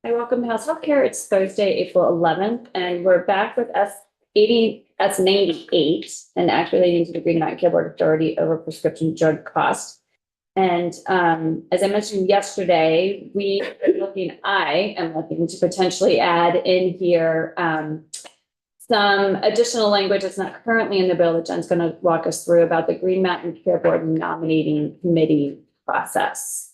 Hi, welcome to House Healthcare. It's Thursday, April 11th, and we're back with S98 and Act relating to the Green Mountain Care Board Authority over prescription drug costs. And as I mentioned yesterday, I am looking to potentially add in here some additional language that's not currently in the bill that Jen's going to walk us through about the Green Mountain Care Board nominating committee process.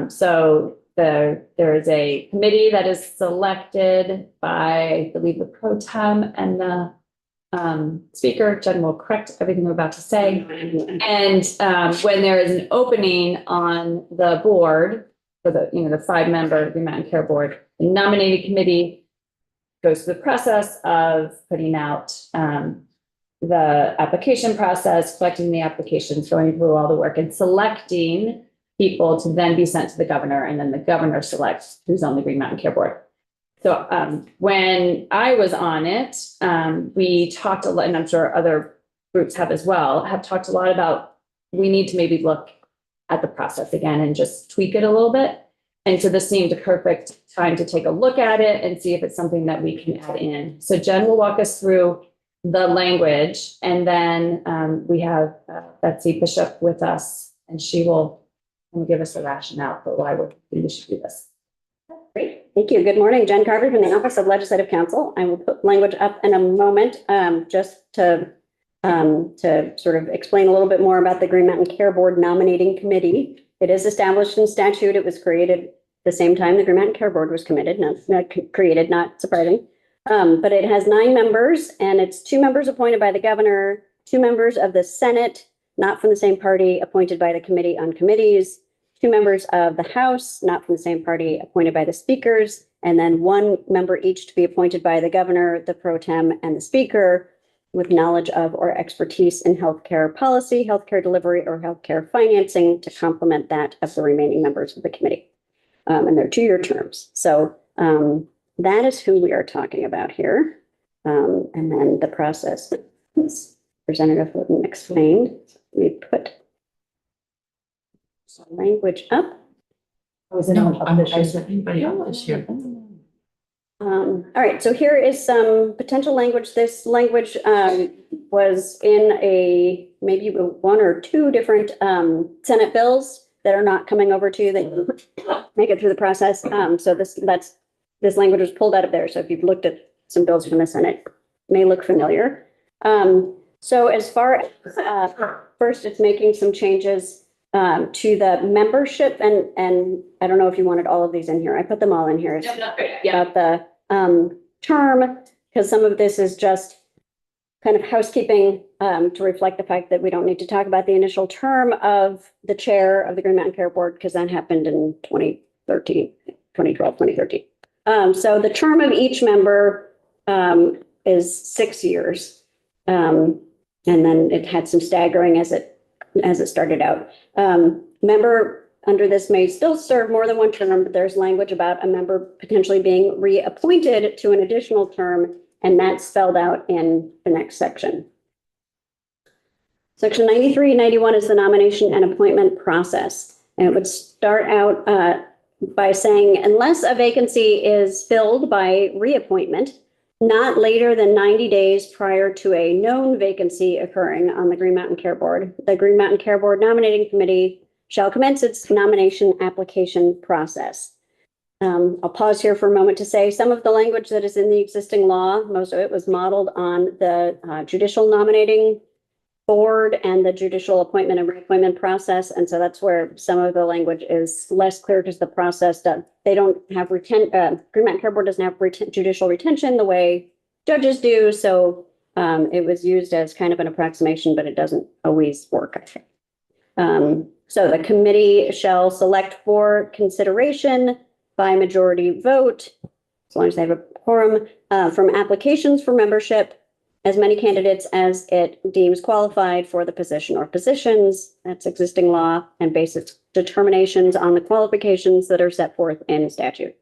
So there is a committee that is selected by, I believe, the pro tem and the speaker. Jen will correct everything we're about to say. And when there is an opening on the board for the 5-member Green Mountain Care Board, the nominating committee goes through the process of putting out the application process, collecting the applications, going through all the work and selecting people to then be sent to the governor, and then the governor selects who's on the Green Mountain Care Board. So when I was on it, we talked a lot, and I'm sure other groups have as well, have talked a lot about we need to maybe look at the process again and just tweak it a little bit. And so this seemed a perfect time to take a look at it and see if it's something that we can add in. So Jen will walk us through the language, and then we have Betsy Bishop with us, and she will give us a rationale for why we should do this. Great, thank you. Good morning, Jen Carver from the Office of Legislative Counsel. I will put language up in a moment just to sort of explain a little bit more about the Green Mountain Care Board Nominating Committee. It is established in statute. It was created the same time the Green Mountain Care Board was created, not surprising. But it has 9 members, and it's 2 members appointed by the governor, 2 members of the Senate, not from the same party, appointed by the Committee on Committees, 2 members of the House, not from the same party, appointed by the speakers, and then 1 member each to be appointed by the governor, the pro tem, and the speaker, with knowledge of or expertise in healthcare policy, healthcare delivery, or healthcare financing to complement that of the remaining members of the committee. And they're 2-year terms. So that is who we are talking about here. And then the process, as Representative Wooden explained, we put some language up. Was it No, anybody else here? All right, so here is some potential language. This language was in maybe 1 or 2 different Senate bills that are not coming over to you that make it through the process. So this language was pulled out of there. So if you've looked at some bills from the Senate, it may look familiar. So as far as first, it's making some changes to the membership, and I don't know if you wanted all of these in here. I put them all in here. About the term, because some of this is just kind of housekeeping to reflect the fact that we don't need to talk about the initial term of the chair of the Green Mountain Care Board, because that happened in 2012, 2013. So the term of each member is 6 years. And then it had some staggering as it started out. Member under this may still serve more than 1 term, but there's language about a member potentially being reappointed to an additional term, and that's spelled out in the next section. Section 93-91 is the nomination and appointment process. And it would start out by saying, unless a vacancy is filled by reappointment, not later than 90 days prior to a known vacancy occurring on the Green Mountain Care Board, the Green Mountain Care Board Nominating Committee shall commence its nomination application process. I'll pause here for a moment to say some of the language that is in the existing law, most of it was modeled on the judicial nominating board and the judicial appointment and reappointment process. And so that's where some of the language is less clear, because the process, they don't have Green Mountain Care Board doesn't have judicial retention the way judges do. So it was used as kind of an approximation, but it doesn't always work, I think. So the committee shall select for consideration by majority vote, as long as they have a quorum, from applications for membership, as many candidates as it deems qualified for the position or positions. That's existing law, and bases determinations on the qualifications that are set forth in statute.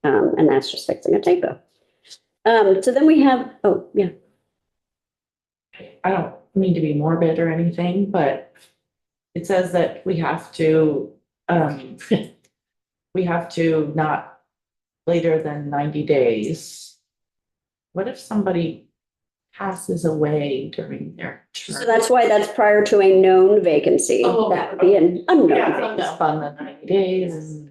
And that's just fixing a typo. So then we have, oh, yeah. I don't mean to be morbid or anything, but it says that we have to not later than 90 days. What if somebody passes away during their term? So that's why that's prior to a known vacancy. Oh, That would be an unknown Yeah, vacancy. that's fun, the 90 days.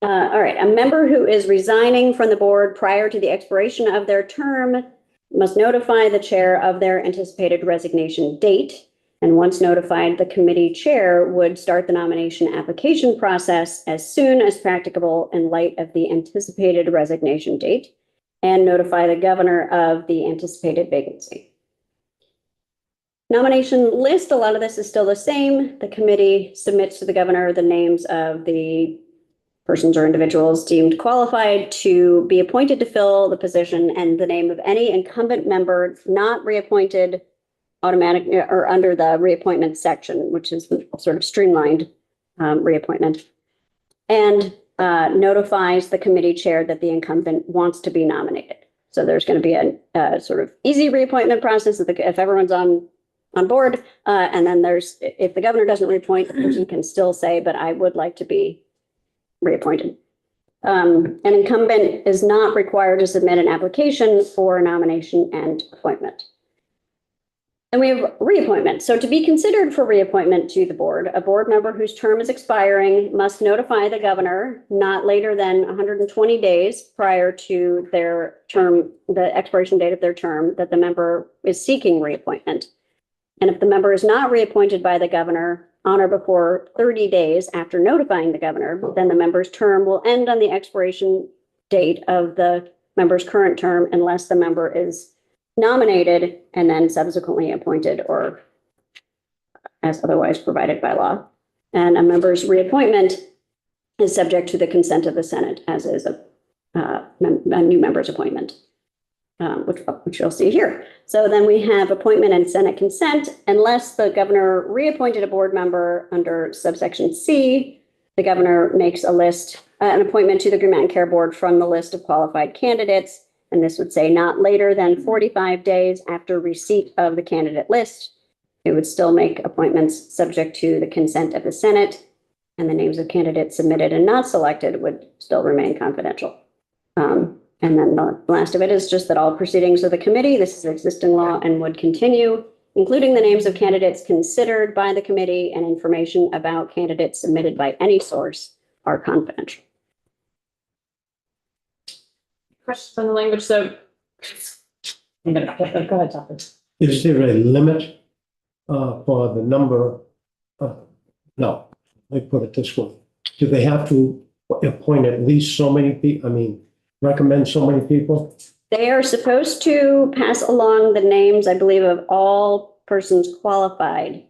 All right, a member who is resigning from the board prior to the expiration of their term must notify the chair of their anticipated resignation date. And once notified, the committee chair would start the nomination application process as soon as practicable in light of the anticipated resignation date and notify the governor of the anticipated vacancy. Nomination list, a lot of this is still the same. The committee submits to the governor the names of the persons or individuals deemed qualified to be appointed to fill the position and the name of any incumbent member not reappointed automatic or under the reappointment section, which is sort of streamlined reappointment, and notifies the committee chair that the incumbent wants to be nominated. So there's going to be a sort of easy reappointment process if everyone's on board. And then if the governor doesn't reappoint, the person can still say, but I would like to be reappointed. An incumbent is not required to submit an application for nomination and appointment. And we have reappointment. So to be considered for reappointment to the board, a board member whose term is expiring must notify the governor not later than 120 days prior to their term, the expiration date of their term, that the member is seeking reappointment. And if the member is not reappointed by the governor on or before 30 days after notifying the governor, then the member's term will end on the expiration date of the member's current term unless the member is nominated and then subsequently appointed or as otherwise provided by law. And a member's reappointment is subject to the consent of the Senate, as is a new member's appointment. Which you'll see here. So then we have appointment and Senate consent. Unless the governor reappointed a board member under subsection C, the governor makes a list, an appointment to the Green Mountain Care Board from the list of qualified candidates. And this would say not later than 45 days after receipt of the candidate list. It would still make appointments subject to the consent of the Senate, and the names of candidates submitted and not selected would still remain confidential. And then the last of it is just that all proceedings of the committee, this is existing law and would continue, including the names of candidates considered by the committee and information about candidates submitted by any source are confidential. Questions on the language, so. I'm gonna, go ahead, Tom. Is there a limit for the number of, no, let me put it this way. Do they have to appoint at least so many people, recommend so many people? They are supposed to pass along the names, I believe, of all persons qualified.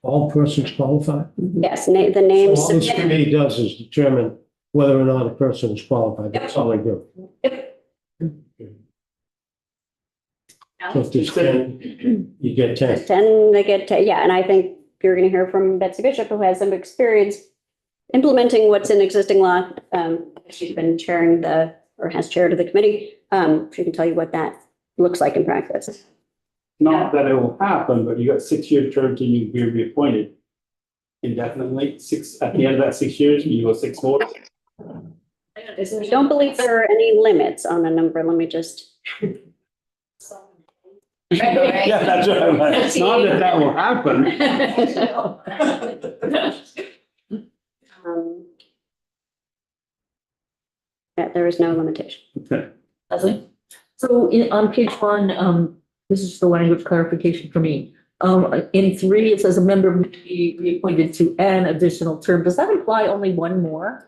All persons qualified? Yes, the names. All this submitted. committee does is determine whether or not a person is qualified. That's all they do. So if there's 10, you get 10. 10, they get 10, yeah, and I think you're going to hear from Betsy Bishop, who has some experience implementing what's in existing law. She's been chairing has chaired the committee. She can tell you what that looks like in practice. Not that it will happen, but you got 6-year term till you be reappointed indefinitely. At the end of that 6 years, you go 6 more. I don't believe there are any limits on the number. Let me just. Yeah, that's what I'm like. Not that will happen. Yeah, there is no limitation. Leslie? So on page 1, this is the language clarification for me. In 3, it says a member may be reappointed to an additional term. Does that imply only one more?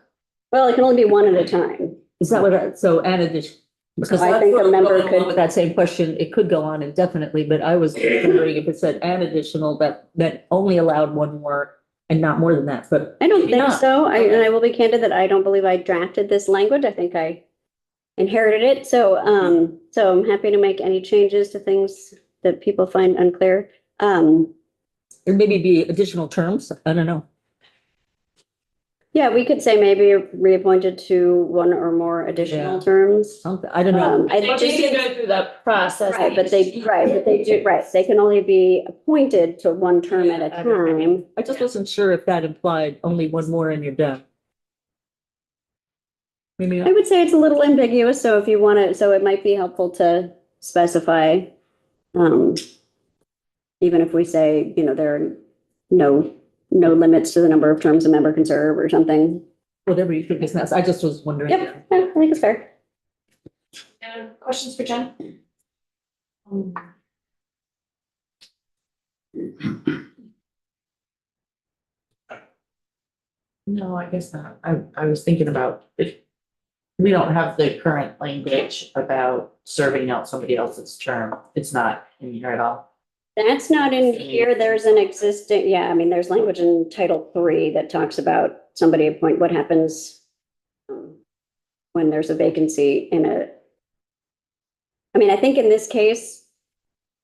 Well, it can only be one at a time. Is that what, so an addition? Because I that's think a sort of member going along could- with that same question, it could go on indefinitely, but I was wondering if it said an additional, that only allowed one more and not more than that, but I don't maybe think not. so. And I will be candid that I don't believe I drafted this language. I think I inherited it. So I'm happy to make any changes to things that people find unclear. Or maybe be additional terms, I don't know. Yeah, we could say maybe reappointed to one or more additional Yeah. terms. Something, I don't know. I They just, just go through the process. right, but they do, right, they can only be appointed to one term at a At a time. time. I just wasn't sure if that implied only one more and you're done. Maybe I not. would say it's a little ambiguous, so if you want to, so it might be helpful to specify, um, even if we say, there are no limits to the number of terms a member can serve or something. Whatever you think is necessary. I just was wondering. Yep, I think it's fair. Questions for Jen? No, I guess not. I was thinking about if we don't have the current language about serving out somebody else's term, it's not in here at all. That's not in here. There's an existing, yeah, I mean, there's language in Title III that talks about somebody appoint, what happens when there's a vacancy in a, I mean, I think in this case,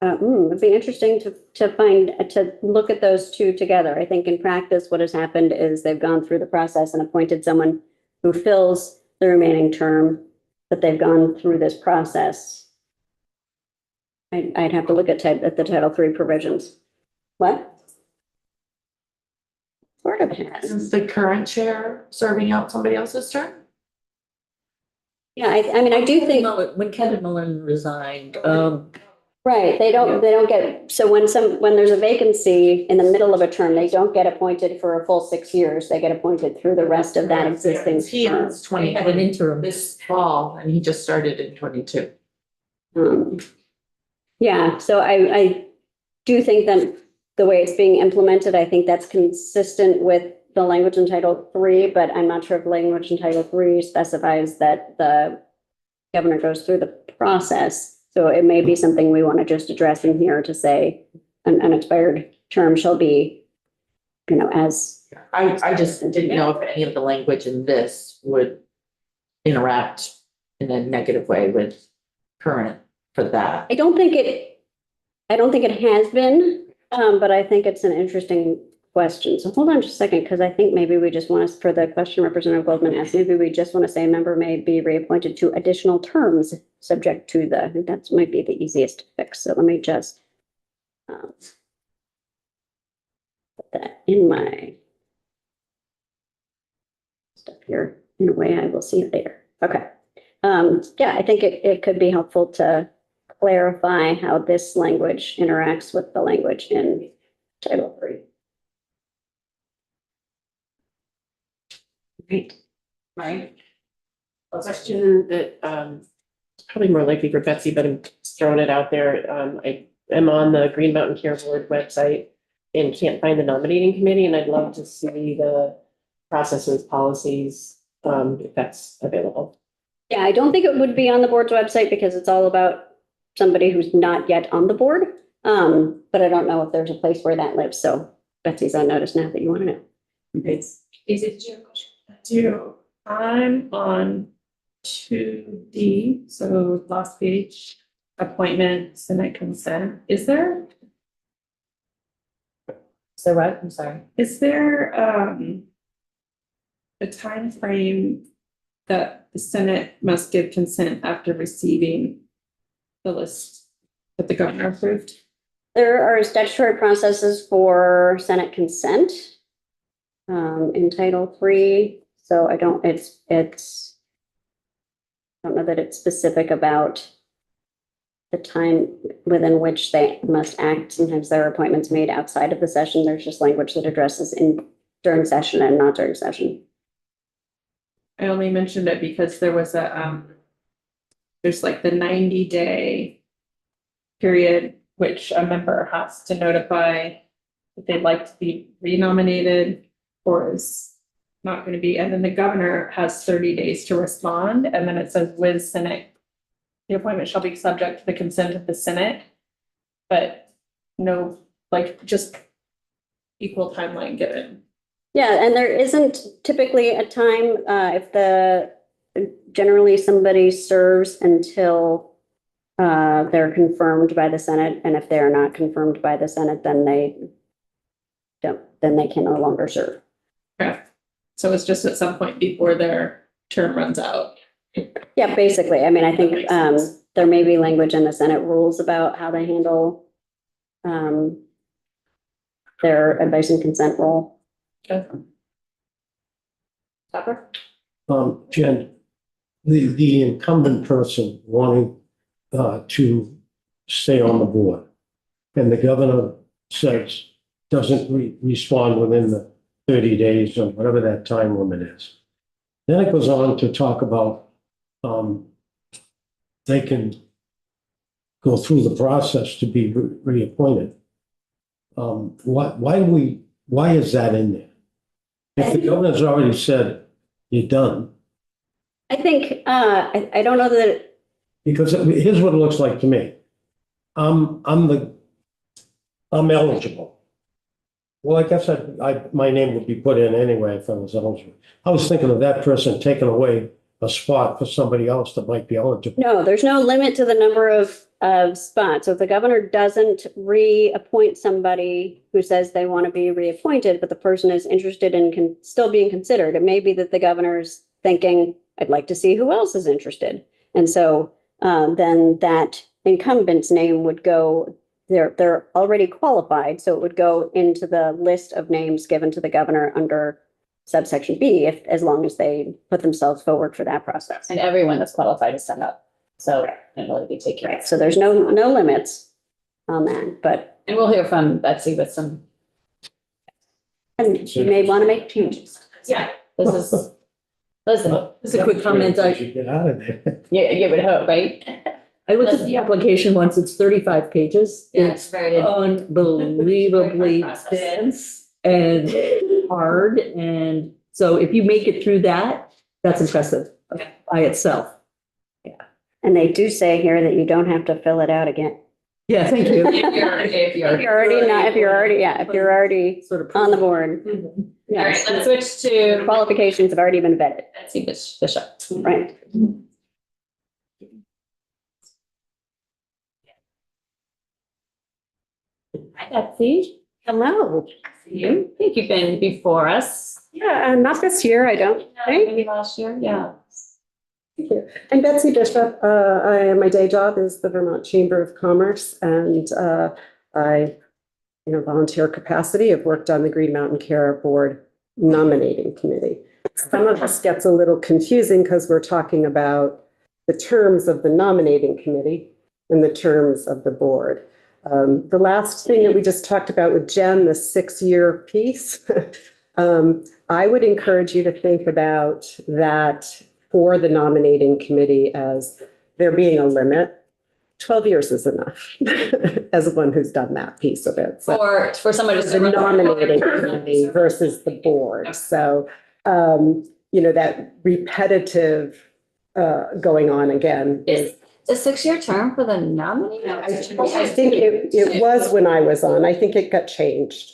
it'd be interesting to look at those two together. I think in practice, what has happened is they've gone through the process and appointed someone who fills the remaining term, but they've gone through this process. I'd have to look at the Title III provisions. What? Sort of has. Is the current chair serving out somebody else's term? Yeah, I mean, I do think, When Kevin Mullen resigned, right, they don't get, so when there's a vacancy in the middle of a term, they don't get appointed for a full 6 years. They get appointed through the rest of that existing He term. has we had an 2020 interim. this fall, and he just started in 22. Yeah, so I do think that the way it's being implemented, I think that's consistent with the language in Title III, but I'm not sure if language in Title III specifies that the governor goes through the process. So it may be something we want to just address in here to say an expired term shall be, as. I just didn't know if any of the language in this would interact in a negative way with current for that. I don't think it has been, but I think it's an interesting question. So hold on just a second, because I think maybe we just want to, for the question Representative Goldman asked, maybe we just want to say a member may be reappointed to additional terms subject to I think that might be the easiest to fix. So let me just put that in my stuff here. In a way, I will see it later. Okay. Yeah, I think it could be helpful to clarify how this language interacts with the language in Title III. Great. Right. A question that is probably more likely for Betsy, but I'm just throwing it out there. I am on the Green Mountain Care Board website and can't find the nominating committee, and I'd love to see the processes, policies, if that's available. Yeah, I don't think it would be on the board's website because it's all about somebody who's not yet on the board. But I don't know if there's a place where that lives. So Betsy's on notice now that you want to know. It's Easy to do. do. I'm on 2D, so last page, appointment, Senate consent. Is there what? I'm sorry. a time frame that the Senate must give consent after receiving the list that the governor approved? There are statutory processes for Senate consent in Title III. So I don't know that it's specific about the time within which they must act. Sometimes there are appointments made outside of the session. There's just language that addresses during session and not during session. I only mentioned it because there was there's like the 90-day period, which a member has to notify if they'd like to be renominated or is not going to be. And then the governor has 30 days to respond. And then it says with Senate, the appointment shall be subject to the consent of the Senate. But no, like just equal timeline given. Yeah, and there isn't typically a time if generally somebody serves until they're confirmed by the Senate, and if they are not confirmed by the Senate, then they can no longer serve. Okay. So it's just at some point before their term runs out. Yeah, basically. I mean, I That think makes sense. there may be language in the Senate rules about how they handle their advice and consent role. Tupper? Jen, the incumbent person wanting to stay on the board, and the governor says, doesn't respond within the 30 days or whatever that time limit is. Then it goes on to talk about they can go through the process to be reappointed. Why is that in there? If the governor's already said you're done, I think, I don't know that, because here's what it looks like to me. I'm eligible. Well, I guess my name would be put in anyway if I was eligible. I was thinking of that person taking away a spot for somebody else that might be eligible. no, there's no limit to the number of spots. So if the governor doesn't reappoint somebody who says they want to be reappointed, but the person is interested in still being considered, it may be that the governor's thinking, I'd like to see who else is interested. And so then that incumbent's name would go, they're already qualified, so it would go into the list of names given to the governor under subsection B, as long as they put themselves forward for that process. And everyone that's qualified is set up. So it'll really be taken. Right, so there's no limits on that, but And we'll hear from Betsy with some, and you may want to make changes. yeah, this is, listen, Just a quick comment. You should get out of there. you would hope, right? I looked at the application once, it's 35 pages. It's very. unbelievably Process. dense and hard. And so if you make it through that, that's impressive Okay. by itself. And they do say here that you don't have to fill it out again. Yeah, thank you. If If you're already Sort of. on the board, Mhm. All yes, right, let's switch to qualifications have already been vetted, Betsy Bishop. right? Hi, Betsy. Hello. See you. I think you've been before us. Yeah, not this year, I don't think. Maybe last year, yeah. Thank you. I'm Betsy Bishop. My day job is the Vermont Chamber of Commerce, and I, in a volunteer capacity, have worked on the Green Mountain Care Board nominating committee. Some of this gets a little confusing because we're talking about the terms of the nominating committee and the terms of the board. The last thing that we just talked about with Jen, the 6-year piece, I would encourage you to think about that for the nominating committee as there being a limit. 12 years is enough as one who's done that piece of it. So For someone to. the nominating committee versus the board. So, that repetitive going on again is. A 6-year term for the nominee? I think it was when I was on. I think it got changed.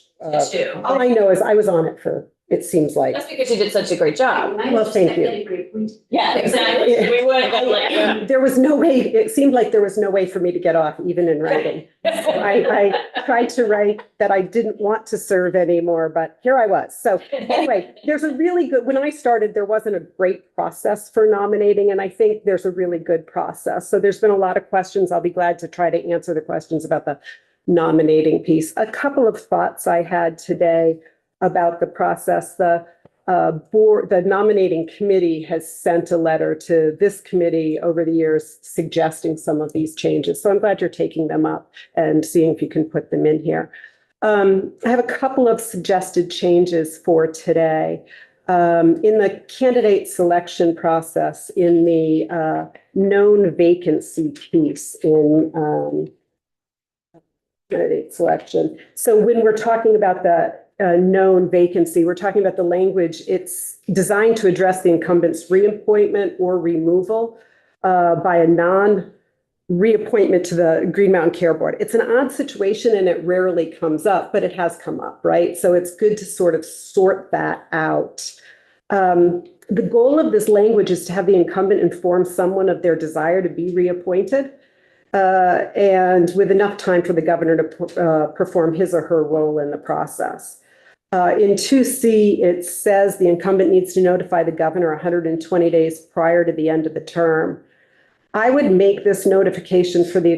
Two. All I know is I was on it for, it seems like. That's because you did such a great job. Well, thank you. Yeah, exactly. We would have let you. There was no way, it seemed like there was no way for me to get off, even in writing. I tried to write that I didn't want to serve anymore, but here I was. So anyway, there's a really good, when I started, there wasn't a great process for nominating, and I think there's a really good process. So there's been a lot of questions. I'll be glad to try to answer the questions about the nominating piece. A couple of thoughts I had today about the process. The nominating committee has sent a letter to this committee over the years suggesting some of these changes. So I'm glad you're taking them up and seeing if you can put them in here. I have a couple of suggested changes for today. In the candidate selection process, in the known vacancy piece in candidate selection. So when we're talking about the known vacancy, we're talking about the language. It's designed to address the incumbent's reappointment or removal by a non-reappointment to the Green Mountain Care Board. It's an odd situation and it rarely comes up, but it has come up, right? So it's good to sort of sort that out. The goal of this language is to have the incumbent inform someone of their desire to be reappointed, and with enough time for the governor to perform his or her role in the process. In 2C, it says the incumbent needs to notify the governor 120 days prior to the end of the term. I would make this notification for the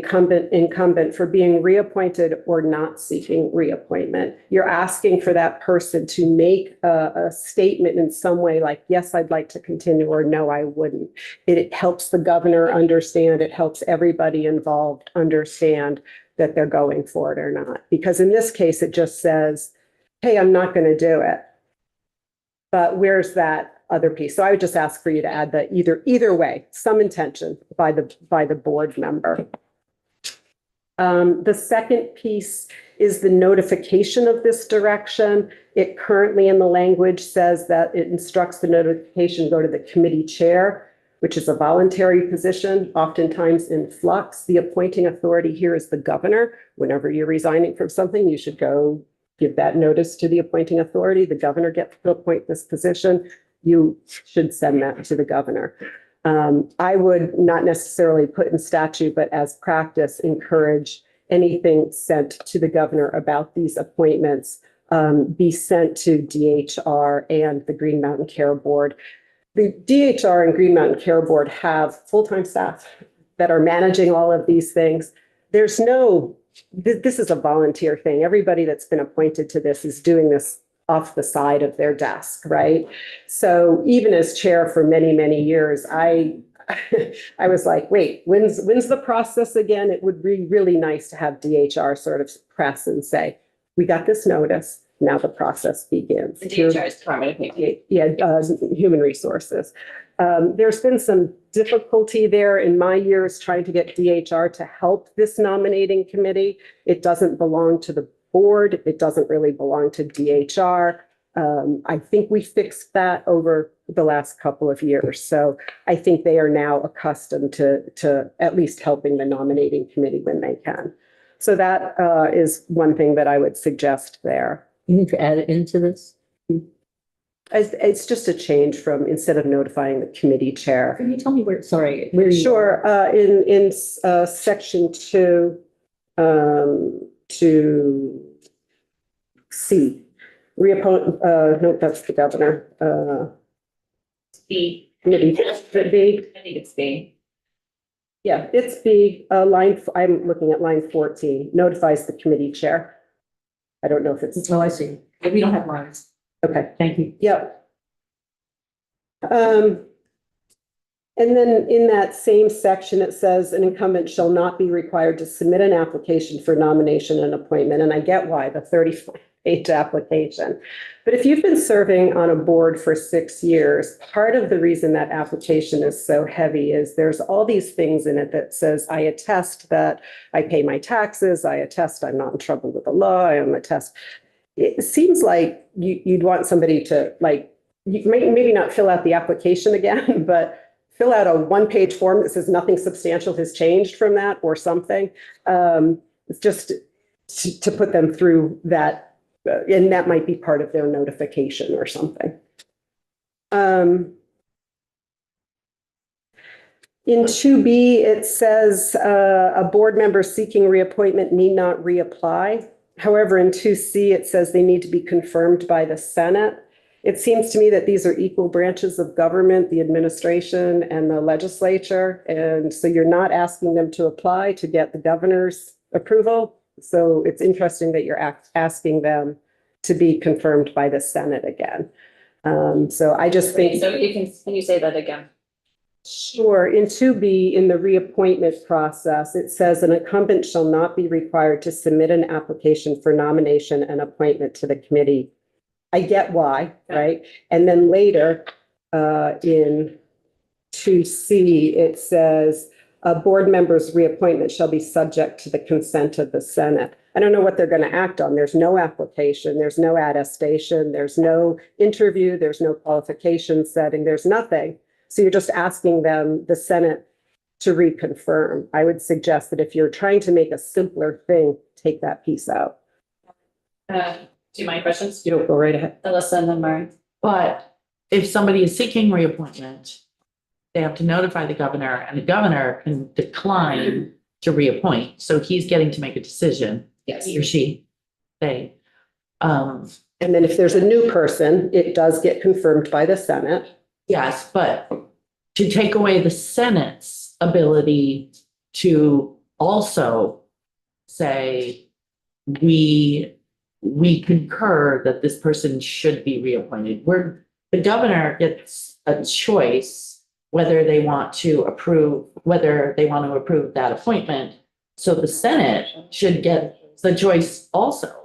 incumbent for being reappointed or not seeking reappointment. You're asking for that person to make a statement in some way like, yes, I'd like to continue, or no, I wouldn't. It helps the governor understand, it helps everybody involved understand that they're going for it or not. Because in this case, it just says, hey, I'm not going to do it. But where's that other piece? So I would just ask for you to add that either way, some intention by the board member. The second piece is the notification of this direction. It currently in the language says that it instructs the notification go to the committee chair, which is a voluntary position, oftentimes in flux. The appointing authority here is the governor. Whenever you're resigning from something, you should go give that notice to the appointing authority. The governor gets to appoint this position. You should send that to the governor. I would not necessarily put in statute, but as practice, encourage anything sent to the governor about these appointments be sent to DHR and the Green Mountain Care Board. The DHR and Green Mountain Care Board have full-time staff that are managing all of these things. There's no, this is a volunteer thing. Everybody that's been appointed to this is doing this off the side of their desk, right? So even as chair for many, many years, I was like, wait, when's the process again? It would be really nice to have DHR sort of press and say, we got this notice, now the process begins. The DHR is Department of Human. Yeah, human resources. There's been some difficulty there in my years trying to get DHR to help this nominating committee. It doesn't belong to the board. It doesn't really belong to DHR. I think we fixed that over the last couple of years. So I think they are now accustomed to at least helping the nominating committee when they can. So that is one thing that I would suggest there. You need to add it into this? It's just a change from instead of notifying the committee chair. Can you tell me where, sorry, where you? Sure, in section 2, to C, reappoint, no, that's the governor, B. committee, B, I think it's B. yeah, it's B, I'm looking at line 14, notifies the committee chair. I don't know if it's, Oh, I see. We don't have lines. okay, Thank you. yep. And then in that same section, it says an incumbent shall not be required to submit an application for nomination and appointment. And I get why, the 35-page application. But if you've been serving on a board for 6 years, part of the reason that application is so heavy is there's all these things in it that says, I attest that I pay my taxes, I attest I'm not in trouble with the law, I attest. It seems like you'd want somebody to maybe not fill out the application again, but fill out a one-page form that says nothing substantial has changed from that or something. It's just to put them through that, and that might be part of their notification or something. In 2B, it says a board member seeking reappointment need not reapply. However, in 2C, it says they need to be confirmed by the Senate. It seems to me that these are equal branches of government, the administration and the legislature. And so you're not asking them to apply to get the governor's approval. So it's interesting that you're asking them to be confirmed by the Senate again. So I just think. So can you say that again? Sure. In 2B, in the reappointment process, it says an incumbent shall not be required to submit an application for nomination and appointment to the committee. I get why, right? And then later in 2C, it says a board member's reappointment shall be subject to the consent of the Senate. I don't know what they're going to act on. There's no application, there's no attestation, there's no interview, there's no qualification setting, there's nothing. So you're just asking them, the Senate, to reconfirm. I would suggest that if you're trying to make a simpler thing, take that piece out. Do you mind questions? You don't go right ahead. Alyssa and then Murray. But if somebody is seeking reappointment, they have to notify the governor, and the governor can decline to reappoint. So he's getting to make a decision, Yes. he or she, they. And then if there's a new person, it does get confirmed by the Senate. Yes, but to take away the Senate's ability to also say, we concur that this person should be reappointed, where the governor gets a choice whether they want to approve that appointment. So the Senate should get the choice also.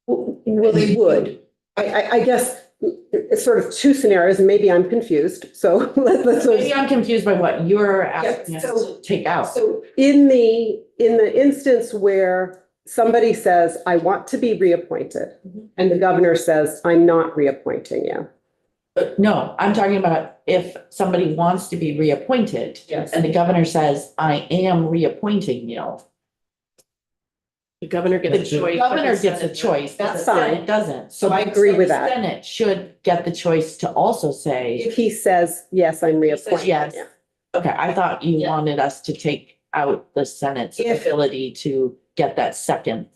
Well, they would. I guess it's sort of two scenarios, and maybe I'm confused, so let's. Maybe I'm confused by what you're asking us so- to take out. So in the instance where somebody says, I want to be reappointed, and the governor says, I'm not reappointing you. No, I'm talking about if somebody wants to be reappointed. Yes. And the governor says, I am reappointing you. The governor The gets a choice. but governor the gets a Senate- choice. but That's the Senate fine. doesn't. So I agree with the that. Senate should get the choice to also say, If he says, yes, I'm reappointing. yes. you. okay, I thought you Yeah. wanted us to take out the Senate's If- ability to get that second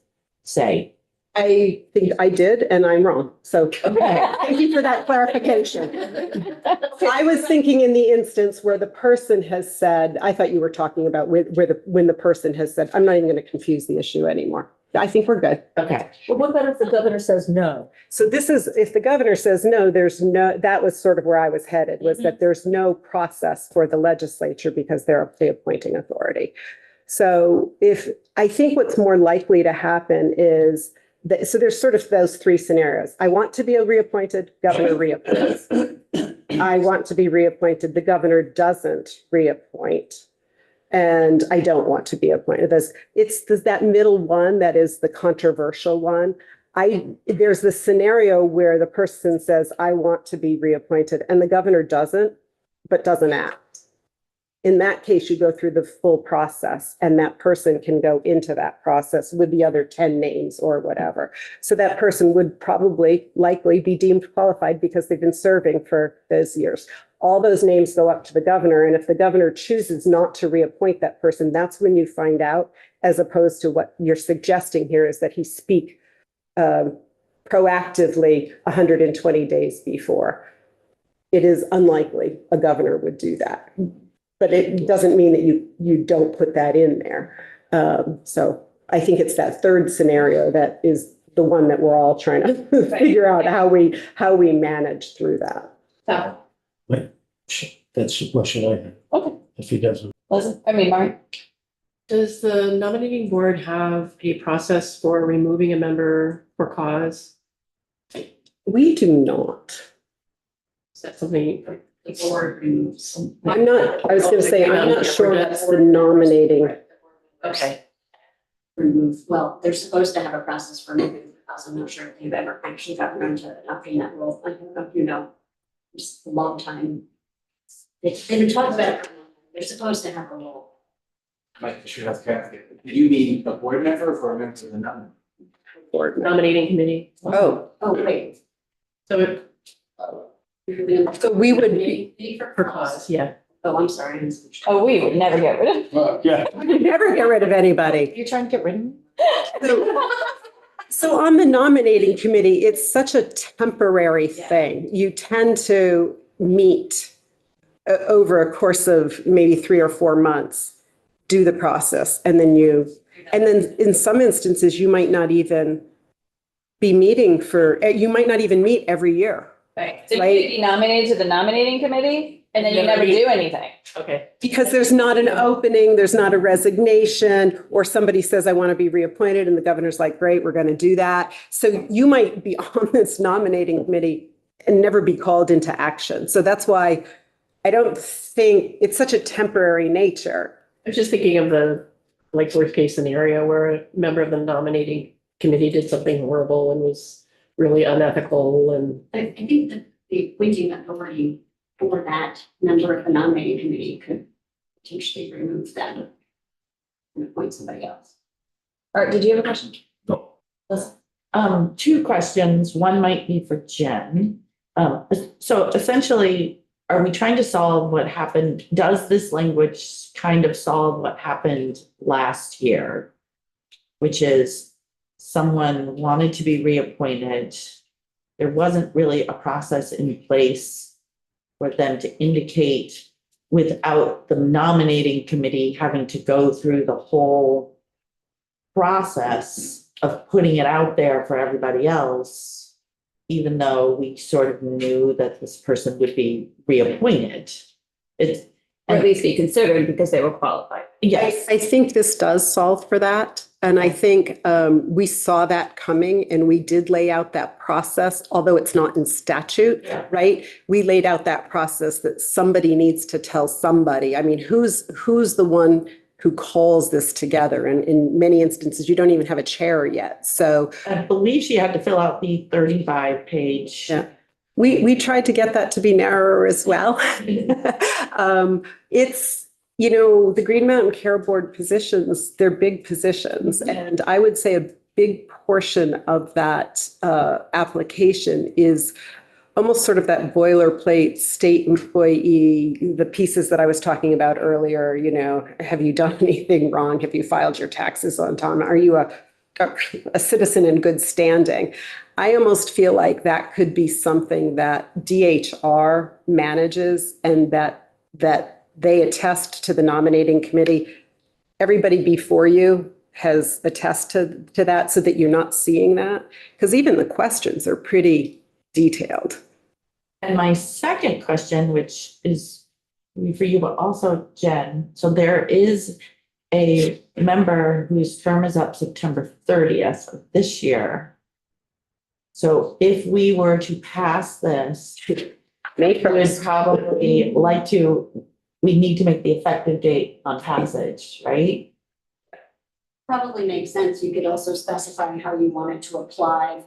say. I think I did, and I'm wrong. So Okay. thank you for that clarification. I was thinking in the instance where the person has said, I thought you were talking about when the person has said, I'm not even going to confuse the issue anymore. I think we're good. Okay, But what about if the governor says no? So this is, if the governor says no, that was sort of where I was headed, was that there's no process for the legislature because they're the appointing authority. So I think what's more likely to happen is that, so there's sort of those three scenarios. I want to be reappointed, governor reappoints. I want to be reappointed, the governor doesn't reappoint. And I don't want to be appointed. It's that middle one that is the controversial one. There's this scenario where the person says, I want to be reappointed, and the governor doesn't, but doesn't act. In that case, you go through the full process, and that person can go into that process with the other 10 names or whatever. So that person would likely be deemed qualified because they've been serving for those years. All those names go up to the governor, and if the governor chooses not to reappoint that person, that's when you find out, as opposed to what you're suggesting here is that he speak proactively 120 days before. It is unlikely a governor would do that. But it doesn't mean that you don't put that in there. So I think it's that third scenario that is the one that we're all trying to figure out how we manage through that. That's the question I had. Okay. If he doesn't. Mark, Does the nominating board have a process for removing a member for cause? We do not. Is that something the board removes? I was going to say, I'm not sure that's the nominating. Okay. Well, they're supposed to have a process for moving, I'm not sure if they've ever actually gotten around to adopting that role. I don't know if you know, just a long time. They've been talking about it. They're supposed to have a role. Mike, sure that's kind of, do you mean a board member or a member of the nominating? Board. Nominating committee. Oh, Oh, wait. So it- so we would be, for cause, yeah. Oh, I'm sorry. oh, we would never get rid of. Yeah. we could never get rid of anybody. you're trying to get rid of me? So on the nominating committee, it's such a temporary thing. You tend to meet over a course of maybe 3 or 4 months, do the process, and then in some instances, you might not even be meeting you might not even meet every year. Right. So you Right. could be nominated to the nominating committee and then you Never never meet. do anything. Okay. Because there's not an opening, there's not a resignation, or somebody says, I want to be reappointed, and the governor's like, great, we're going to do that. So you might be on this nominating committee and never be called into action. So that's why I don't think it's such a temporary nature. I was just thinking of the worst case scenario where a member of the nominating committee did something horrible and was really unethical and. I think that the appointing authority for that member of the nominating committee could potentially remove them and appoint somebody else. Art, did you have a question? Two questions. One might be for Jen. So essentially, are we trying to solve what happened? Does this language kind of solve what happened last year? Which is someone wanted to be reappointed, there wasn't really a process in place for them to indicate without the nominating committee having to go through the whole process of putting it out there for everybody else, even though we sort of knew that this person would be reappointed. It's, Or at least be considered because they were qualified. yes, I think this does solve for that. And I think we saw that coming and we did lay out that process, although it's not in statute, Yeah. right? We laid out that process that somebody needs to tell somebody. I mean, who's the one who calls this together? And in many instances, you don't even have a chair yet. So I believe she had to fill out the 35-page. Yeah. we tried to get that to be narrower as well. It's, you know, the Green Mountain Care Board positions, they're big positions. And I would say a big portion of that application is almost sort of that boilerplate state employee, the pieces that I was talking about earlier, you know, have you done anything wrong? Have you filed your taxes on time? Are you a citizen in good standing? I almost feel like that could be something that DHR manages and that they attest to the nominating committee. Everybody before you has attested to that so that you're not seeing that. Because even the questions are pretty detailed. And my second question, which is for you, but also Jen, so there is a member whose term is up September 30th of this year. So if we were to pass this, we would probably like to, we need to make the effective date on passage, right? Probably makes sense. You could also specify how you wanted to apply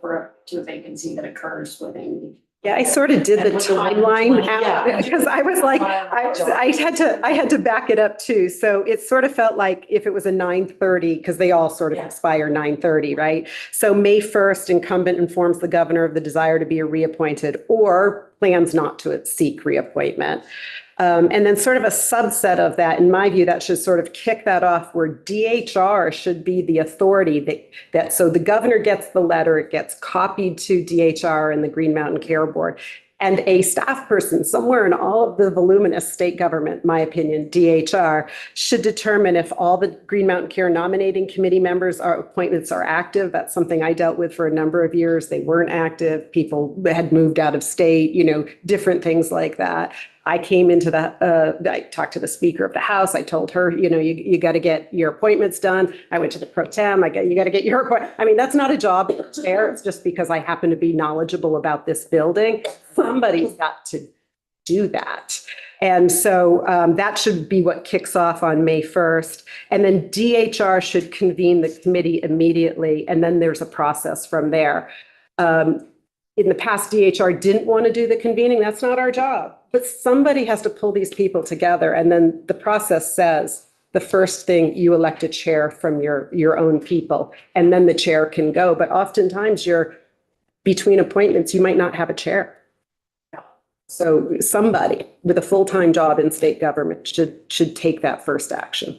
to a vacancy that occurs within. Yeah, I sort of did the timeline Yeah. out because I was like, I had to back it up too. So it sort of felt like if it was a 9:30, because they all sort of Yeah. expire 9:30, right? So May 1st, incumbent informs the governor of the desire to be reappointed or plans not to seek reappointment. And then sort of a subset of that, in my view, that should sort of kick that off where DHR should be the authority that so the governor gets the letter, it gets copied to DHR and the Green Mountain Care Board. And a staff person somewhere in all of the voluminous state government, my opinion, DHR, should determine if all the Green Mountain Care nominating committee members' appointments are active. That's something I dealt with for a number of years. They weren't active. People had moved out of state, you know, different things like that. I came into I talked to the Speaker of the House. I told her, you know, you got to get your appointments done. I went to the pro tem. You got to get your appointment. I mean, that's not a job chair. It's just because I happen to be knowledgeable about this building. Somebody's got to do that. And so that should be what kicks off on May 1st. And then DHR should convene the committee immediately. And then there's a process from there. In the past, DHR didn't want to do the convening. That's not our job. But somebody has to pull these people together. And then the process says the first thing, you elect a chair from your own people, and then the chair can go. But oftentimes you're between appointments, you might not have a chair. So somebody with a full-time job in state government should take that first action.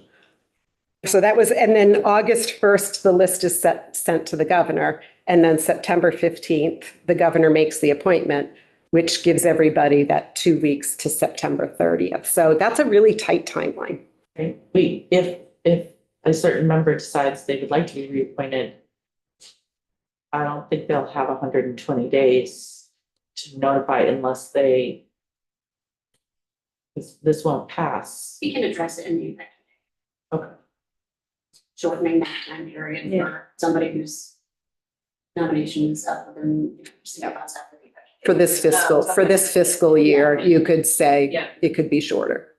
So that was, and then August 1st, the list is sent to the governor. And then September 15th, the governor makes the appointment, which gives everybody that 2 weeks to September 30th. So that's a really tight timeline. Right? If a certain member decides they would like to be reappointed, I don't think they'll have 120 days to notify unless this won't pass. We can address it in the effective date. Okay. Shortening that time period for somebody whose nomination is up within, after the effective date. For this fiscal year, you could say Yeah. it could be shorter.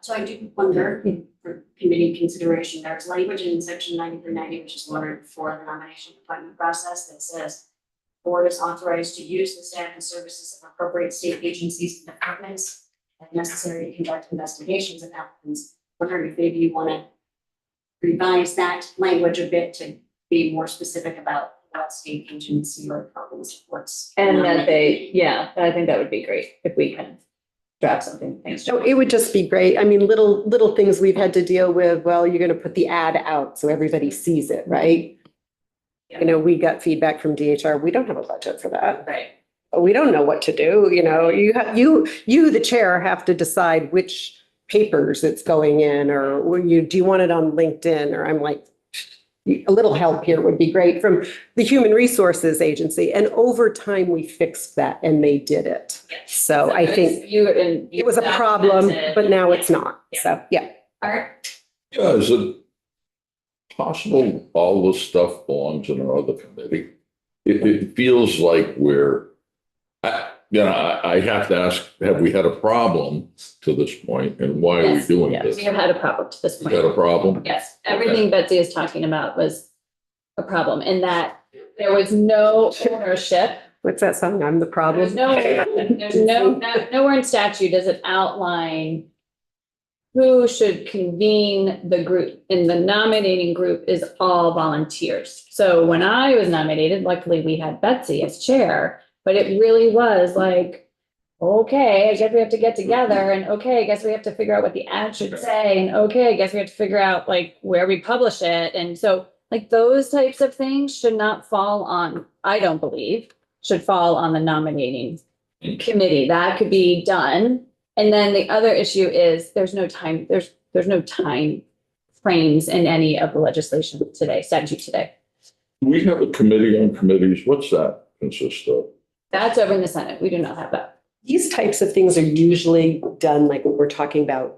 So I do wonder, for committee consideration, there's language in section 9390, which is ordered for the nomination appointment process that says board is authorized to use the staff and services of appropriate state agencies and departments as necessary to conduct investigations of applicants. Wondering if maybe you want to revise that language a bit to be more specific about what state agency or department supports. And that I think that would be great if we can draft something. Thanks, So Joe. it would just be great. I mean, little things we've had to deal with. Well, you're gonna put the ad out so everybody sees it, right? You know, we got feedback from DHR. We don't have a budget for that. Right. We don't know what to do, you know, the chair, have to decide which papers it's going in, or do you want it on LinkedIn? Or I'm like, a little help here would be great from the Human Resources Agency. And over time, we fixed that and they did it. So I think it was a problem, but now it's not. So, yeah. Art, Yeah, is it possible all this stuff belongs in another committee? It feels like I have to ask, have we had a problem to this point, and why are we Yes, doing yes. this? we have had a problem to this We had a point. problem? Yes, everything Betsy is talking about was a problem in that there was no ownership. What's that song? I'm the problem. There's nowhere in statute does it outline who should convene the group, and the nominating group is all volunteers. So when I was nominated, luckily we had Betsy as chair, but it really was like, okay, I guess we have to get together, and okay, I guess we have to figure out what the ad should say, and okay, I guess we have to figure out like where we publish it. And so like those types of things should not fall on, I don't believe, should fall on the nominating committee. That could be done. And then the other issue is there's no time frames in any of the legislation today, statute today. We have a committee on committees. What's that consist of? That's over in the Senate. We do not have that. These types of things are usually done, like when we're talking about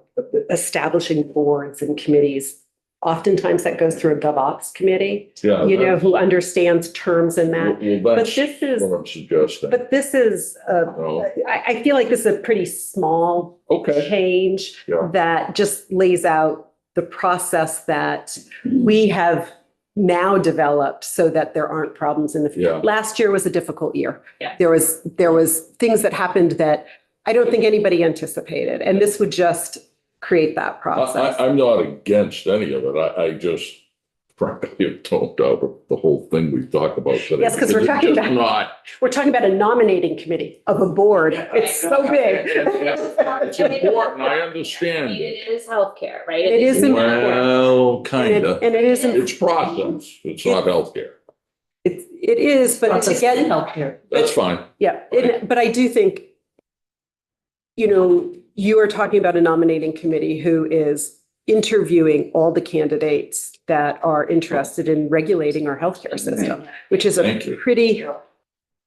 establishing boards and committees. Oftentimes that goes through a GovOps committee, Yeah. who understands terms in that. Well, But that's this is, what I'm suggesting. No. I feel like this is a pretty small Okay, change Yeah. that just lays out the process that we have now developed so that there aren't problems in the future. Yeah. Last year was a difficult year. Yeah. There was things that happened that I don't think anybody anticipated, and this would just create that process. I'm not against any of it. I just frankly don't doubt the whole thing we've talked about today. Yes, 'cause we're it's talking just about- not. We're talking about a nominating committee of a board. It's so big. It's important, I understand it. It is healthcare, right? It is important. Well, kinda. And it isn't, It's process, it's not healthcare. it is, but Process again, in healthcare. That's fine. yeah, but I do think, you are talking about a nominating committee who is interviewing all the candidates that are interested in regulating our healthcare system, which is a Thank you. pretty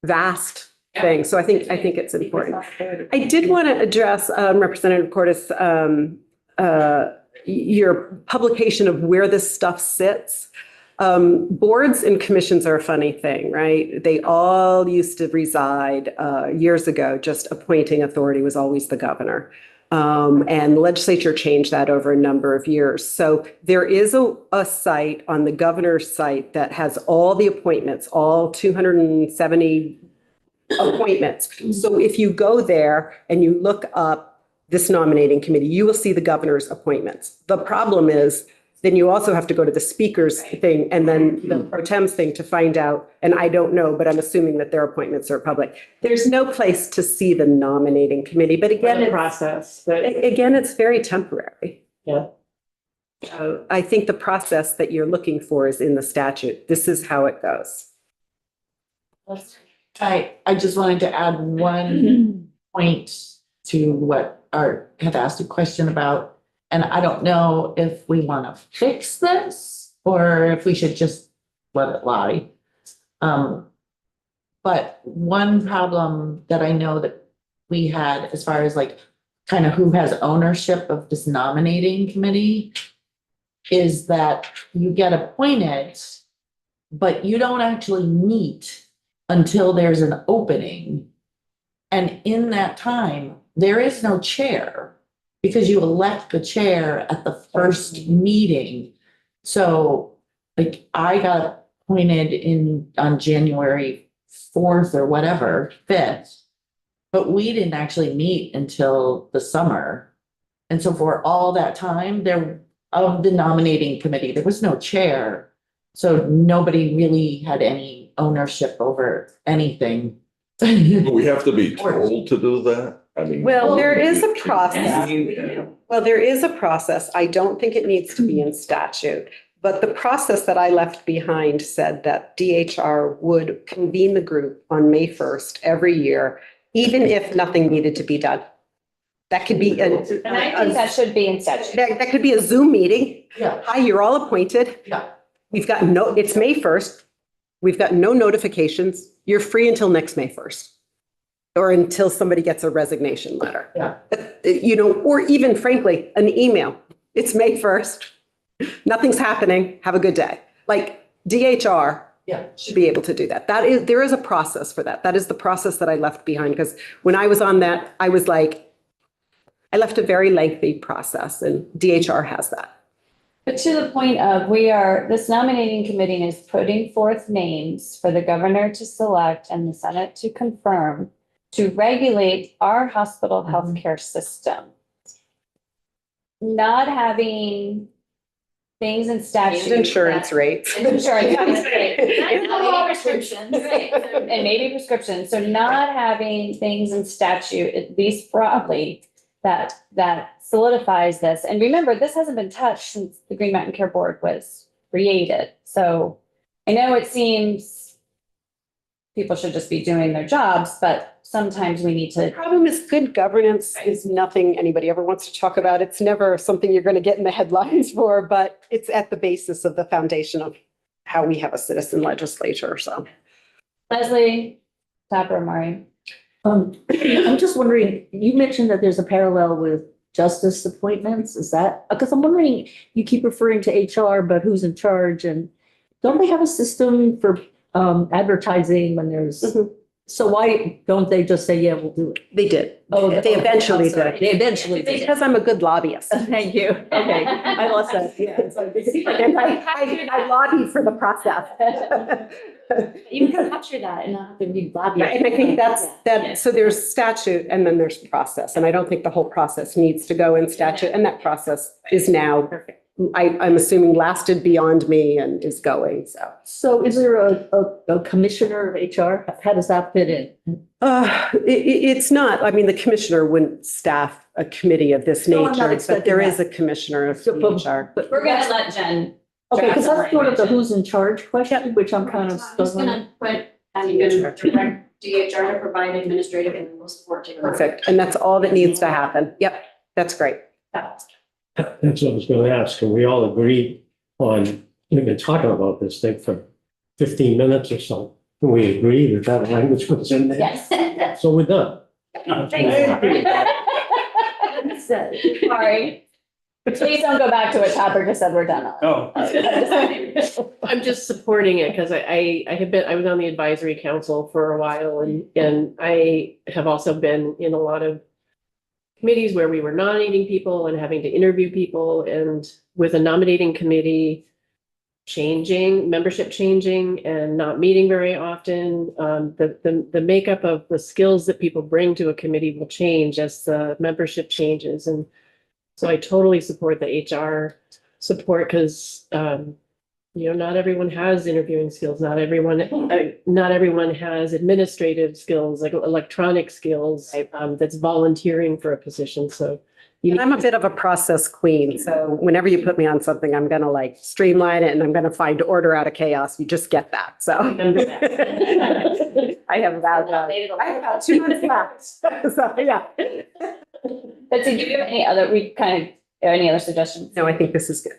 vast thing. So I think it's important. I did want to address, Representative Cordes, your publication of where this stuff sits. Boards and commissions are a funny thing, right? They all used to reside, years ago, just appointing authority was always the governor. And the legislature changed that over a number of years. So there is a site on the governor's site that has all the appointments, all 270 appointments. So if you go there and you look up this nominating committee, you will see the governor's appointments. The problem is, then you also have to go to the speaker's thing and then the pro tem's thing to find out, and I don't know, but I'm assuming that their appointments are public. There's no place to see the nominating committee, but again, it's very temporary. Yeah. So I think the process that you're looking for is in the statute. This is how it goes. I just wanted to add one point to what Art had asked a question about. And I don't know if we want to fix this or if we should just let it lie. But one problem that I know that we had as far as like kind of who has ownership of this nominating committee is that you get appointed, but you don't actually meet until there's an opening. And in that time, there is no chair because you elect the chair at the first meeting. So like I got appointed on January 4th or whatever, 5th, but we didn't actually meet until the summer. And so for all that time of the nominating committee, there was no chair. So nobody really had any ownership over anything. Do we have to be told to do that? I mean. Well, there is a process. Well, there is a process. I don't think it needs to be in statute. But the process that I left behind said that DHR would convene the group on May 1st every year, even if nothing needed to be done. That could be, And I think that should be in statute. that could be a Zoom meeting. Yeah. Hi, you're all appointed. Yeah. We've got it's May 1st. We've got no notifications. You're free until next May 1st. Or until somebody gets a resignation letter. Yeah. You know, or even frankly, an email. It's May 1st. Nothing's happening. Have a good day. Like DHR Yeah. should be able to do that. There is a process for that. That is the process that I left behind, because when I was on that, I was like, I left a very lengthy process, and DHR has that. But to the point of, this nominating committee is putting forth names for the governor to select and the Senate to confirm to regulate our hospital healthcare system. Not having things in statute. And insurance rates. And insurance, And not all maybe prescriptions. and maybe prescriptions, so not having things in statute, at least broadly, that solidifies this. And remember, this hasn't been touched since the Green Mountain Care Board was created. So I know it seems people should just be doing their jobs, but sometimes we need The to. problem is good governance is nothing anybody ever wants to talk about. It's never something you're going to get in the headlines for, but it's at the basis of the foundation of how we have a citizen legislature, so. Leslie, Tapper, Murray. I'm just wondering, you mentioned that there's a parallel with justice appointments. Is that, because I'm wondering, you keep referring to HR, but who's in charge? And don't they have a system for advertising when there's, Mhm. so why don't they just say, yeah, we'll do it? They did. Oh, They eventually I'm sorry. did. They eventually did. Because I'm a good lobbyist. Thank you. Okay, I lost that. Yeah, it's like, And I lobby for the process. You can capture that and not have to be lobbying. And I think so there's statute and then there's process. And I don't think the whole process needs to go in statute. And that process is now, I'm assuming, lasted beyond me and is going, so. So is there a commissioner of HR? How does that fit in? It's not, I mean, the commissioner wouldn't staff a committee of this No, I'm not nature, but expecting there is that. a commissioner of So, but- HR. but We're gonna let Jen. Okay, because draft that's sort of the language. who's in charge question, which I'm kind of I'm stuck just on. gonna put, I'm gonna direct DHR to provide administrative and legal support to. Perfect, and that's all that needs to happen. Yep, that's great. That's what I was gonna ask, and we all agreed on, we've been talking about this thing for 15 minutes or so. Can we agree that that language was in there? Yes. So we're done. Sorry. Please don't go back to what Tapper just said, we're done on. Oh. I'm just supporting it because I was on the advisory council for a while and I have also been in a lot of committees where we were nominating people and having to interview people, and with a nominating committee membership changing and not meeting very often, the makeup of the skills that people bring to a committee will change as the membership changes. And so I totally support the HR support because, not everyone has interviewing skills. Not everyone has administrative skills, like electronic skills, that's volunteering for a position. So And I'm a bit of a process queen, so whenever you put me on something, I'm gonna like streamline it and I'm gonna find order out of chaos. You just get that, so. I have about 2 months left, so, yeah. Betsy, do you have any other suggestions? No, I think this is good.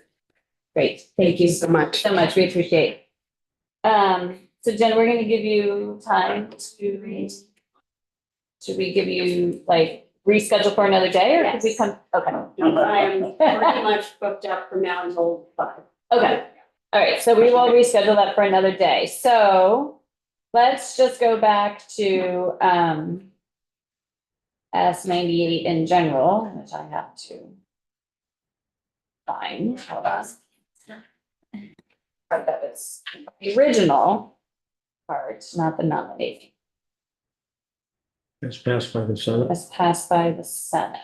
Great, thank you So much. so much, we appreciate. So Jen, we're gonna give you time to, should we give you reschedule for another day, or could we come, okay. I am pretty much booked up from now until 5. Okay, all right, so we will reschedule that for another day. So let's just go back to S98 in general, which I have to find. Hold on. That was the original part, not the nominating. It's passed by the Senate. As passed by the Senate.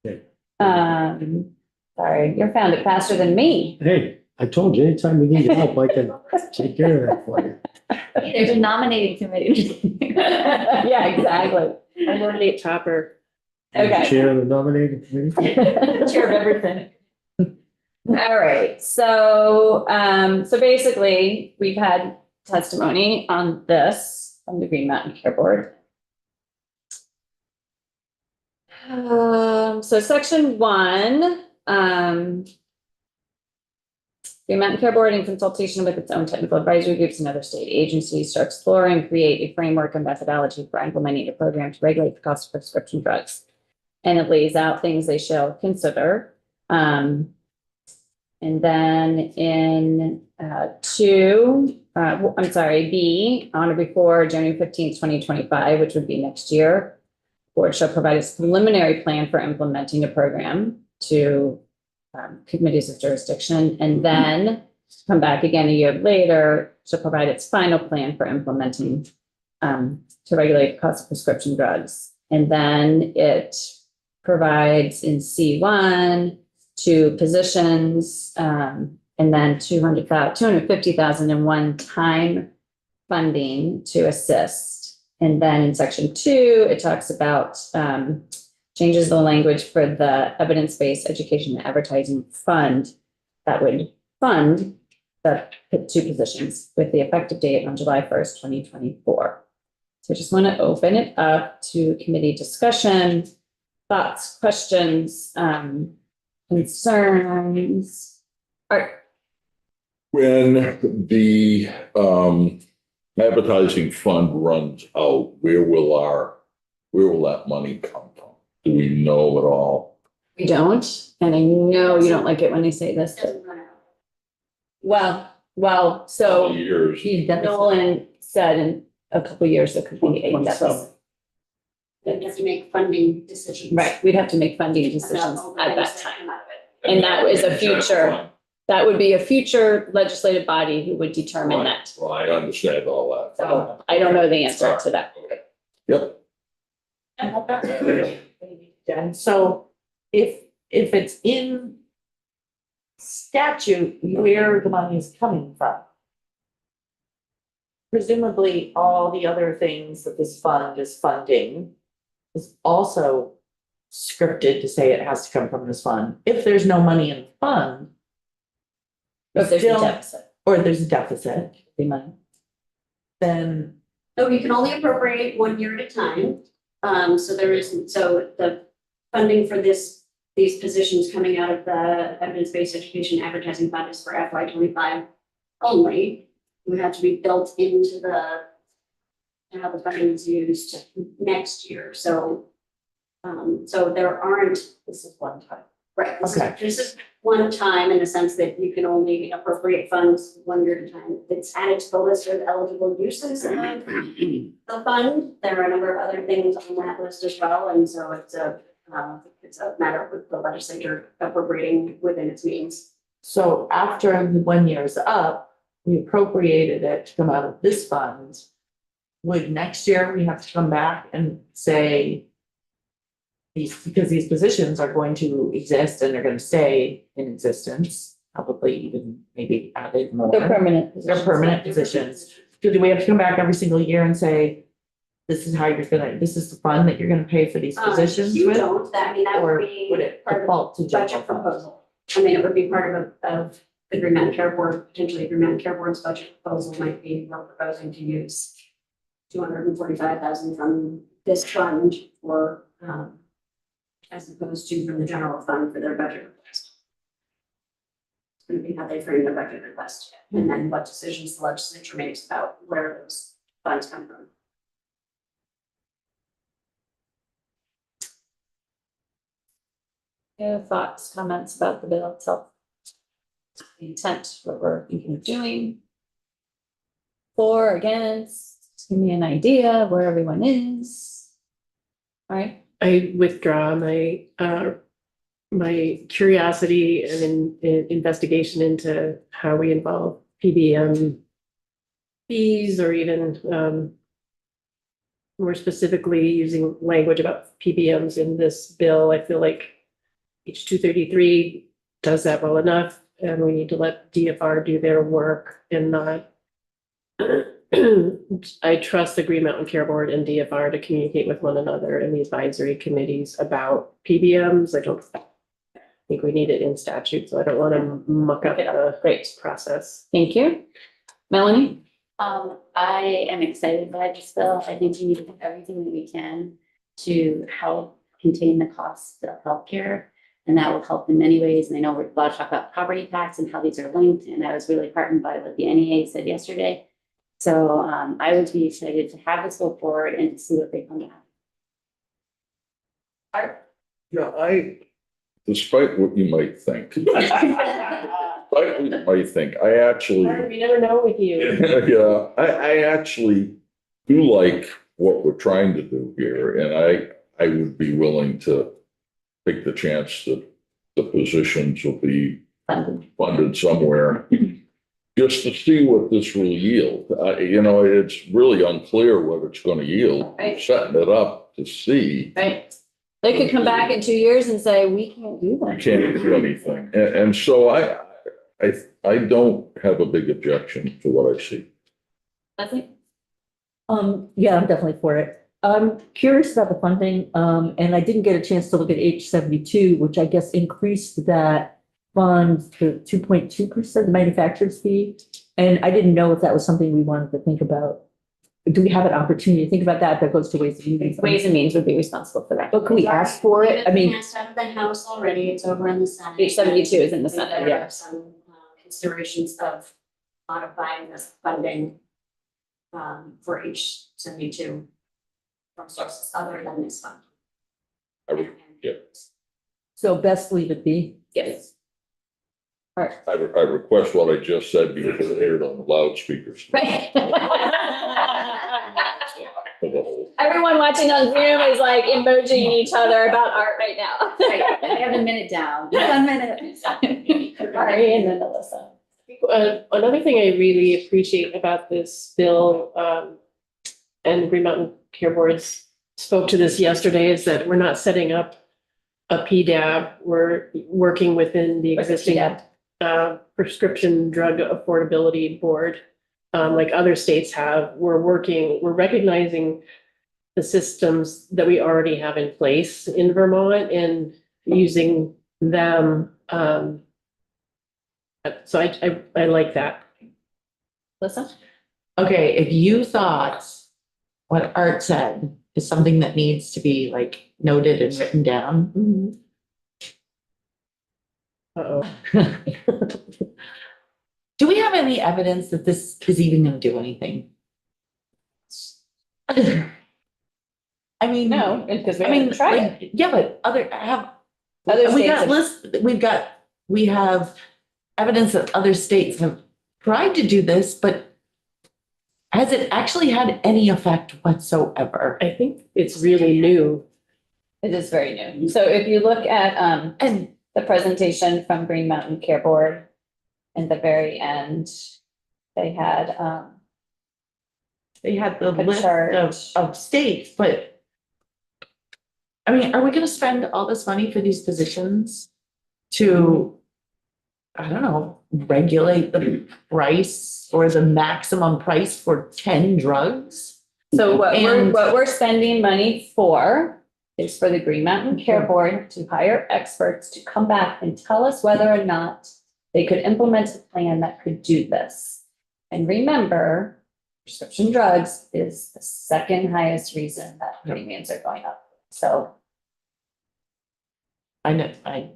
Okay. Sorry, you found it faster than me. Hey, I told you, anytime you need help, I can take care of that for you. Hey, there's a nominating committee. Yeah, exactly. I nominate Topper. Okay. Chair of the nominating committee. Chair of everything. All right, so, so basically, we've had testimony on this from the Green Mountain Care Board. So section 1, Green Mountain Care Board, in consultation with its own technical advisory groups and other state agencies, shall explore and create a framework and methodology for implementing a program to regulate the cost of prescription drugs. And it lays out things they shall consider. And then in B, on or before January 15th, 2025, which would be next year, board shall provide its preliminary plan for implementing a program to committees of jurisdiction, and then come back again a year later to provide its final plan for implementing to regulate the cost of prescription drugs. And then it provides in C1 2 positions, and then 250,000 in one-time funding to assist. And then in section 2, it talks about changes the language for the evidence-based education and advertising fund that would fund the 2 positions with the effective date on July 1st, 2024. So I just want to open it up to committee discussion, thoughts, questions, concerns. Art. When the advertising fund runs out, where will that money come from? Do we know at all? We don't, and I know you don't like it when I say this. Doesn't run out. Well, How so many years? Nolan said in a couple of years, it could be a deficit. You have to make funding decisions. Right, we'd have to make funding decisions About all the at that things that time. come out of it. And that is a future, that would be a future legislative body who would determine that. Well, I understand all that. So I don't know the answer to that. Yep. And so if it's in statute, where the money is coming from. Presumably, all the other things that this fund is funding is also scripted to say it has to come from this fund. If there's no money in the fund, If there's a still- deficit, or there's a deficit, the money. then So you can only appropriate 1 year at a time. So there isn't, so the funding for these positions coming out of the evidence-based education advertising fund is for FY 25 only. Would have to be built into how the funding is used next year. So, so there aren't, this is one time. right, Okay. this is one time in the sense that you can only appropriate funds 1 year at a time. It's added to the list of eligible uses of the fund. There are a number of other things on that list as well, and so it's a matter of the legislature appropriating within its means. So after the 1 year is up, we appropriated it to come out of this fund. Would next year we have to come back and say because these positions are going to exist and they're going to stay in existence, probably even maybe added more. They're permanent They're positions. permanent positions. Do we have to come back every single year and say, this is how this is the fund that you're gonna pay for these positions You with? don't, that Or would be would it part of default to the general budget fund? proposal. I mean, it would be part of the Green Mountain Care Board, potentially Green Mountain Care Board's budget proposal might be, we're proposing to use 245,000 from this fund for, as opposed to from the general fund for their budget request. It's going to be how they frame their budget request, and then what decisions the legislature makes about where those funds come from. Any thoughts, comments about the bill itself? The intent, what we're thinking of doing? For, against, just give me an idea of where everyone is. All right, I withdraw my, my curiosity and investigation into how we involve PBM fees or even, more specifically using language about PBMs in this bill. I feel like H 233 does that well enough. and we need to let DFR do their work and not. I trust the Green Mountain Care Board and DFR to communicate with one another in the advisory committees about PBMs. I don't think we need it in statute, so I don't want to muck up the Great, process. thank you. Melanie? I am excited by this bill. I think we need to do everything that we can to help contain the costs of healthcare. And that will help in many ways. And I know we're about to talk about property tax and how these are linked. And I was really heartened by what the NEA said yesterday. So I would be excited to have this go forward and to see what they come back. Yeah, despite what you might think. Despite what you might think, I actually. We never know with you. Yeah, I actually do like what we're trying to do here, and I would be willing to take the chance that the positions will be funded somewhere, just to see what this will yield. You know, it's really unclear what it's gonna yield. We're Right. setting it up to see. Right. They could come back in 2 years and say, we can't do We that. can't do anything, and so I don't have a big objection to what I see. Leslie? Yeah, I'm definitely for it. I'm curious about the funding, and I didn't get a chance to look at H72, which I guess increased that fund to 2.2% manufacturer's fee. And I didn't know if that was something we wanted to think about. Do we have an opportunity to think about that? That goes to Ways and Means. Ways and Means would be responsible for that. But can we ask for it? I mean, It's out of the House already. It's over in the Senate. H72 is in the I think Senate, there yeah. are some considerations of modifying this funding for H72 from sources other than this fund. I would, yeah. so best leave it be. Yes. I request what I just said because it's aired on the loudspeakers. Right. For the whole- Everyone watching on Zoom is like emojiing each other about art right now. I have a minute down. 1 minute. Ari and then Alyssa. Another thing I really appreciate about this bill, and the Green Mountain Care Boards spoke to this yesterday, is that we're not setting up a PDAB. We're working within the existing Prescription Drug Affordability Board, like other states have. We're recognizing the systems that we already have in place in Vermont and using them. So I like that. Alyssa? Okay, if you thought what Art said is something that needs to be like noted and written down. Uh-oh. Do we have any evidence that this is even gonna do anything? I mean. No, because we I mean, haven't tried it. like, yeah, but Other we states got have- lists, we have evidence that other states have tried to do this, but has it actually had any effect whatsoever? I think it's really new. It is very new. So if you look at And the presentation from Green Mountain Care Board, in the very end, they had they had the A list chart. of states, but I mean, are we gonna spend all this money for these positions to, I don't know, regulate the price or the maximum price for 10 drugs? So And- what we're spending money for is for the Green Mountain Care Board to hire experts to come back and tell us whether or not they could implement a plan that could do this. And remember, prescription drugs is the second highest reason that premiums are going up. So I know, I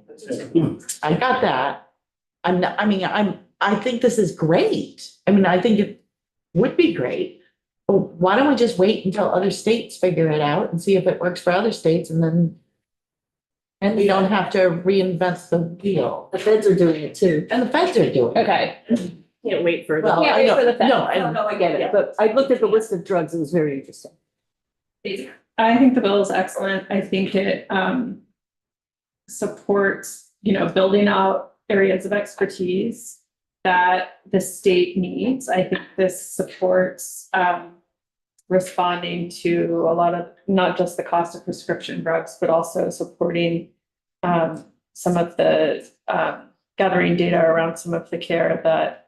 got that. I think this is great. I mean, I think it would be great. But why don't we just wait until other states figure it out and see if it works for other states and we don't have to reinvent the wheel. The feds are doing it too. And the feds are doing it. okay. Can't wait for Well, that. Can't I wait know, for the feds. no, I get it, but I looked at the list of drugs, it was very interesting. I think the bill is excellent. I think it supports, building out areas of expertise that the state needs. I think this supports responding to a lot of, not just the cost of prescription drugs, but also supporting some of the gathering data around some of the care that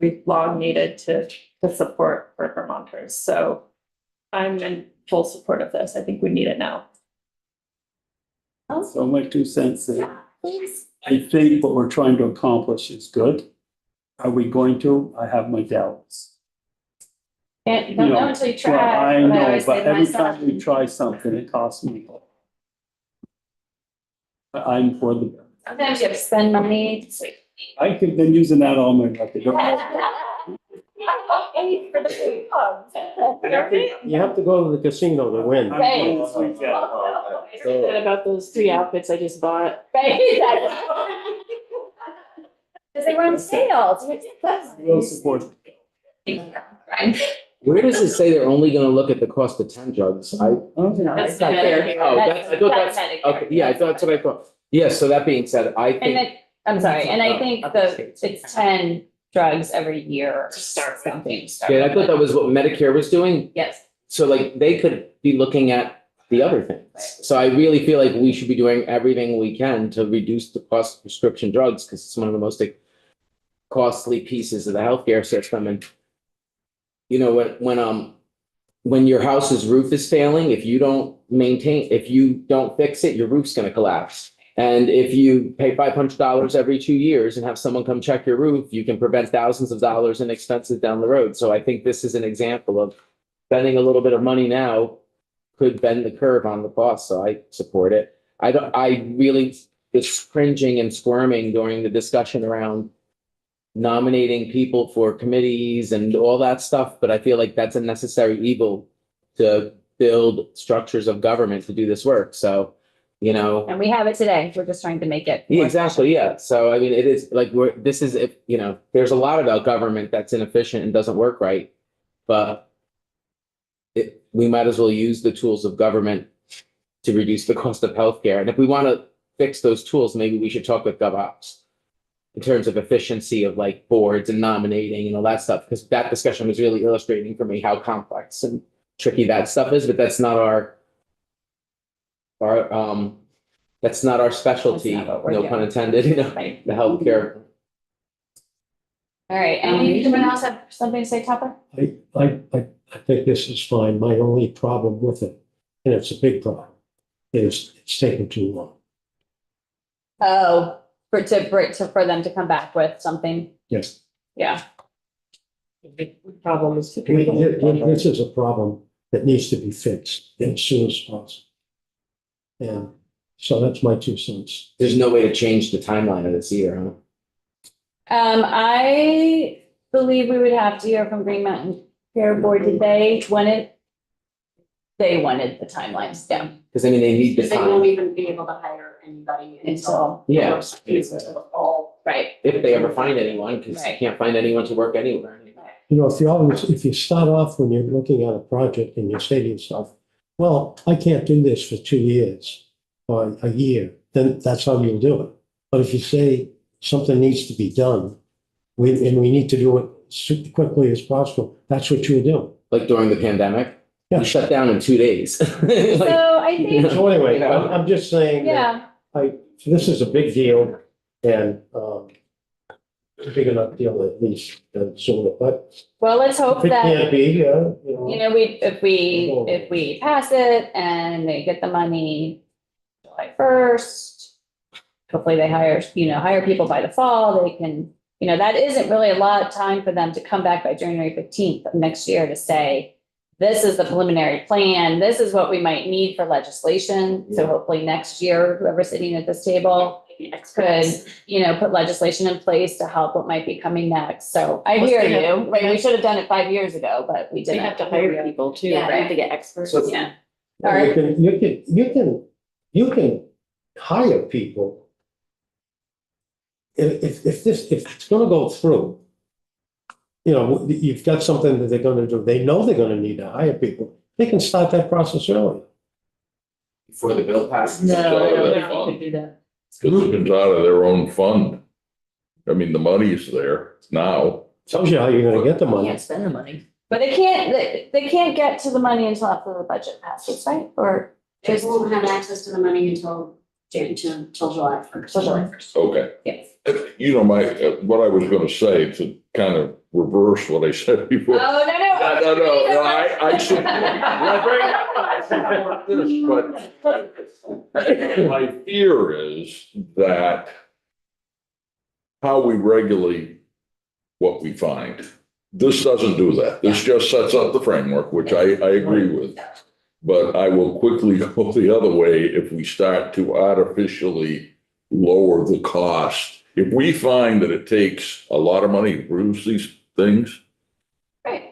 we've long needed to support for Vermonters. So I'm in full support of this. I think we need it now. So my 2 cents is, I think what we're trying to accomplish is good. Are we going to? I have my doubts. Can't, don't know until you Well, try. I but know, always say but to every myself, time we try something, it costs me. I'm for the, sometimes you have to spend money. I could been using that all my life. I don't know. For the food clubs. You have to go to the casino to win. I'm Right. going this weekend. What about those 3 outfits I just bought? Right, exactly. Because they run sales. Real support. Right. Where does it say they're only gonna look at the cost of 10 drugs? That's not fair. Oh, I thought that's, Medicare. okay, yeah, I thought that's what I thought. Yeah, so that being said, I And think, then, I'm sorry, and I think it's 10 drugs every year. Start something. yeah, I thought that was what Medicare was doing. Yes. So like, they could be looking at the other things. So I really feel like we should be doing everything we can to reduce the cost of prescription drugs, because it's one of the most costly pieces of the healthcare system. And you know, when your house's roof is failing, if you don't fix it, your roof's gonna collapse. And if you pay $500 every 2 years and have someone come check your roof, you can prevent thousands of dollars in expenses down the road. So I think this is an example of spending a little bit of money now could bend the curve on the cost. So I support it. I really was cringing and squirming during the discussion around nominating people for committees and all that stuff, but I feel like that's a necessary evil to build structures of government to do this work. So, you know. And we have it today. We're just trying to make it. Yeah, more exactly, yeah. So I mean, it is like, you know, there's a lot about government that's inefficient and doesn't work right. But we might as well use the tools of government to reduce the cost of healthcare. And if we want to fix those tools, maybe we should talk with GovOps in terms of efficiency of like boards and nominating and all that stuff, because that discussion was really illustrating for me how complex and tricky that stuff is, but that's not our specialty, That's not what we're no pun doing. intended, you know, Right. the healthcare. All right, anyone else have something to say, Topper? I think this is fine. My only problem with it, and it's a big problem, is it's taking too long. Oh, for them to come back with something, Yes. yeah. Problem is. This is a problem that needs to be fixed as soon as possible. And so that's my 2 cents. There's no way to change the timeline of this either, huh? I believe we would have to hear from Green Mountain Care Board. They wanted the timelines down. Because I mean, they need the Because they won't time, even be able to hire anybody Until- until. Yeah. those pieces of all. Right. if they ever find anyone, because you Right. can't find anyone to work anywhere. You know, if you start off when you're looking at a project and you say to yourself, well, I can't do this for 2 years or a year, then that's how you'll do it. But if you say something needs to be done, we need to do it as quickly as possible, that's what you do. Like during the pandemic, Yeah. we shut down in 2 days. Like, So I think, So anyway, You know? I'm just saying that yeah, this is a big deal and big enough deal at least sooner, but well, let's hope if it that, can't be, you know. you know, if we pass it and they get the money July 1st, hopefully they hire people by the fall, they can, you know, that isn't really a lot of time for them to come back by January 15th of next year to say, this is the preliminary plan, this is what we might need for legislation. So hopefully next year, whoever's sitting at this table could, you know, put legislation in place to help what might be coming next. So I Plus hear they you. have- Right, we should have done it 5 years ago, but we They didn't. have to hire people too, Yeah, they right? have to get experts. So- Yeah. All right. You can hire people. If it's gonna go through, you know, you've got something that they're gonna do, they know they're gonna need to hire people, they can start that process early. Before the bill passes. No, So I that's don't think fun. we could do that. Because it comes out of their own fund. I mean, the money's there now. Tells you how you're gonna get the We money. can't spend the money. But they can't get to the money until after the budget passes, right? Or They just, won't have access to the money until till July first. Okay. Yes. You know, what I was gonna say to kind of reverse what I said before. Oh, no. No, I should. But my fear is that how we regulate what we find. This doesn't do that. This just sets up the framework, which I agree with. But I will quickly go the other way if we start to artificially lower the cost. If we find that it takes a lot of money to produce these things, Right.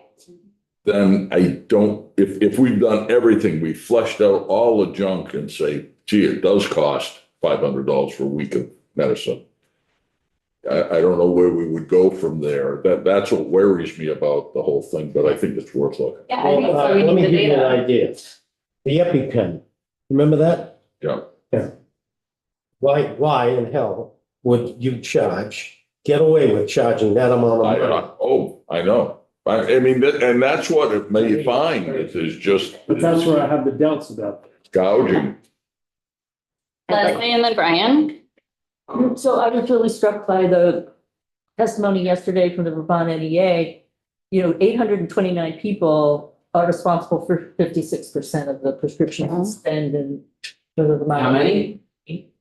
then I don't, if we've done everything, we fleshed out all the junk and say, gee, it does cost $500 for a week of medicine. I don't know where we would go from there. That's what worries me about the whole thing, but I think it's worth looking. Yeah, I think Well, so. We let me need the give you an data. idea. The EpiPen, remember that? Yeah. Why in hell would you get away with charging that amount of money? I know. I mean, and that's what it may find, is just But that's where I have the doubts about. gouging. Leslie and then Brian. So I was really struck by the testimony yesterday from the Vermont NEA. 829 people are responsible for 56% of the prescription spend in the Vermont. How many?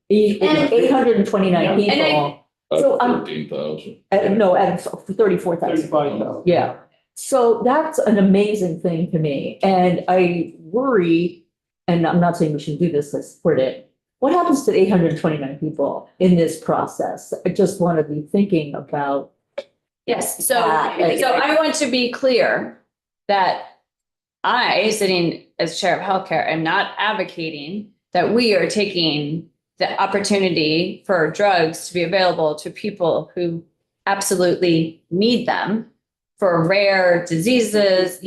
829 And people. So I'm- 13,000. No, at 34,000. 35,000. Yeah. So that's an amazing thing to me. And I worry, and I'm not saying we should do this, I support it. What happens to the 829 people in this process? I just want to be thinking about. Yes, so I want to be clear that I, sitting as chair of healthcare, am not advocating that we are taking the opportunity for drugs to be available to people who absolutely need them for rare diseases,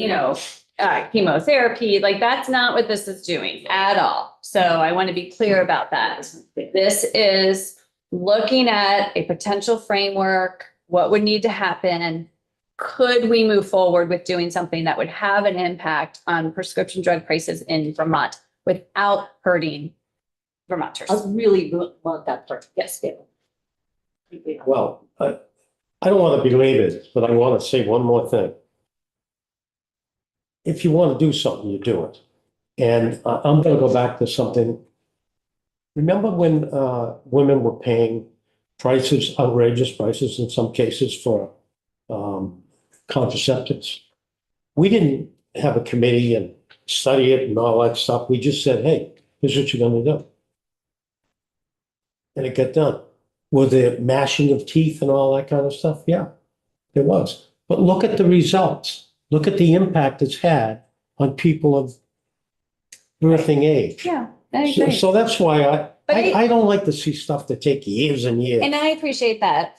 chemotherapy, like that's not what this is doing at all. So I want to be clear about that. This is looking at a potential framework, what would need to happen. Could we move forward with doing something that would have an impact on prescription drug prices in Vermont without hurting Vermonters? I really want that part. Yes. Well, I don't want to belabor this, but I want to say one more thing. If you want to do something, you do it. And I'm going to go back to something. Remember when women were paying prices, outrageous prices in some cases for contraceptives? We didn't have a committee and study it and all that stuff. We just said, hey, here's what you're going to do. And it got done. Was there mashing of teeth and all that kind of stuff? Yeah, there was. But look at the results. Look at the impact it's had on people of birthing age. Yeah, I agree. So that's why But I don't like to see stuff that take years and years. And I appreciate that.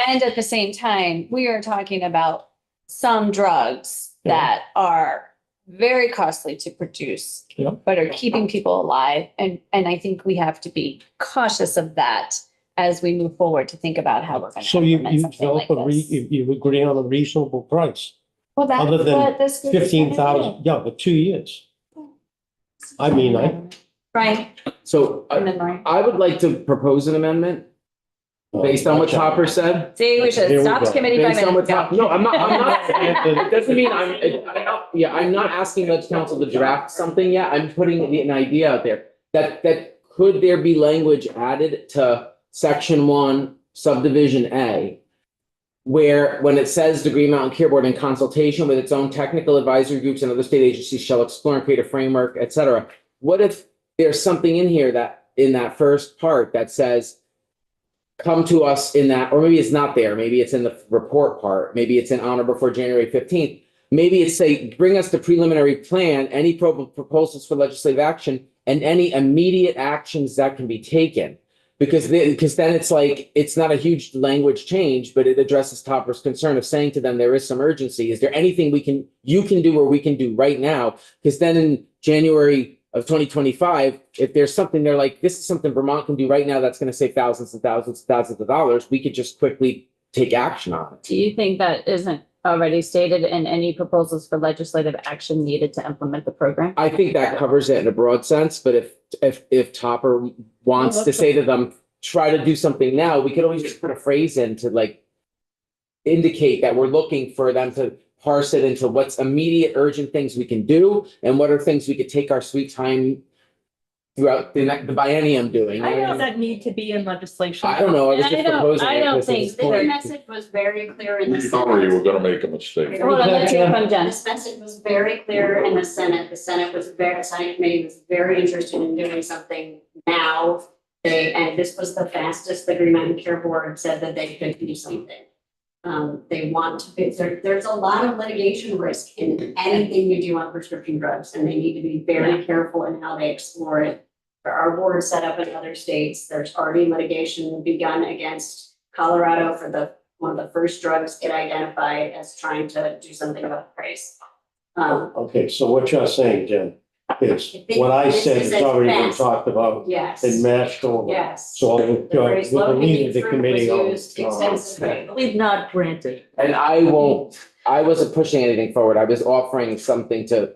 And at the same time, we are talking about some drugs that are very costly to produce, Yeah. but are keeping people alive. And I think we have to be cautious of that as we move forward to think about how we're going to So you implement something like develop this. you agree on a reasonable price, Well, that's other than what this group is gonna do. 15,000, yeah, but 2 years. I mean, Brian, So and then Brian. I would like to propose an amendment based on what Topper said. See, we should Here we stop go. committee 5 Based on what minutes Top, ago. no, I'm not, it doesn't mean I'm not asking the council to draft something yet. I'm putting an idea out there. That could there be language added to section 1, subdivision A, where when it says the Green Mountain Care Board in consultation with its own technical advisory groups and other state agencies shall explore and create a framework, et cetera. What if there's something in here that in that first part that says, come to us in that, or maybe it's not there. Maybe it's in the report part. Maybe it's in on or before January 15th. Maybe it's say, bring us the preliminary plan, any proposals for legislative action, and any immediate actions that can be taken. Because then it's like, it's not a huge language change, but it addresses Topper's concern of saying to them, there is some urgency. Is there anything you can do or we can do right now? Because then in January of 2025, if there's something they're like, this is something Vermont can do right now that's going to save thousands and thousands and thousands of dollars, we could just quickly take action on it. Do you think that isn't already stated and any proposals for legislative action needed to implement the program? I think that covers it in a broad sense, but if Topper wants to say to them, try to do something now, we could always just put a phrase in to like indicate that we're looking for them to parse it into what's immediate urgent things we can do and what are things we could take our sweet time throughout the biennium doing. I know that need to be in legislation. I don't know, I was I just don't- proposing I it don't because think it's This point. message was very clear in the We thought you were Senate. gonna make a mistake. Hold on, let's hear from Jen. This message was very clear in the Senate. The Senate committee was very interested in doing something now. And this was the fastest the Green Mountain Care Board said that they could do something. They want to, there's a lot of litigation risk in anything you do on prescription drugs, and they need to be very careful in how they explore it. There are boards set up in other states. There's already litigation begun against Colorado for one of the first drugs it identified as trying to do something about the price. Okay, so what you're saying, Jen, is think what I this said is has already been fast. talked about Yes, and mashed over. yes. So The phrase we low needed hanging the fruit committee was on. used extensively. We've not granted. And I wasn't pushing anything forward. I was offering something to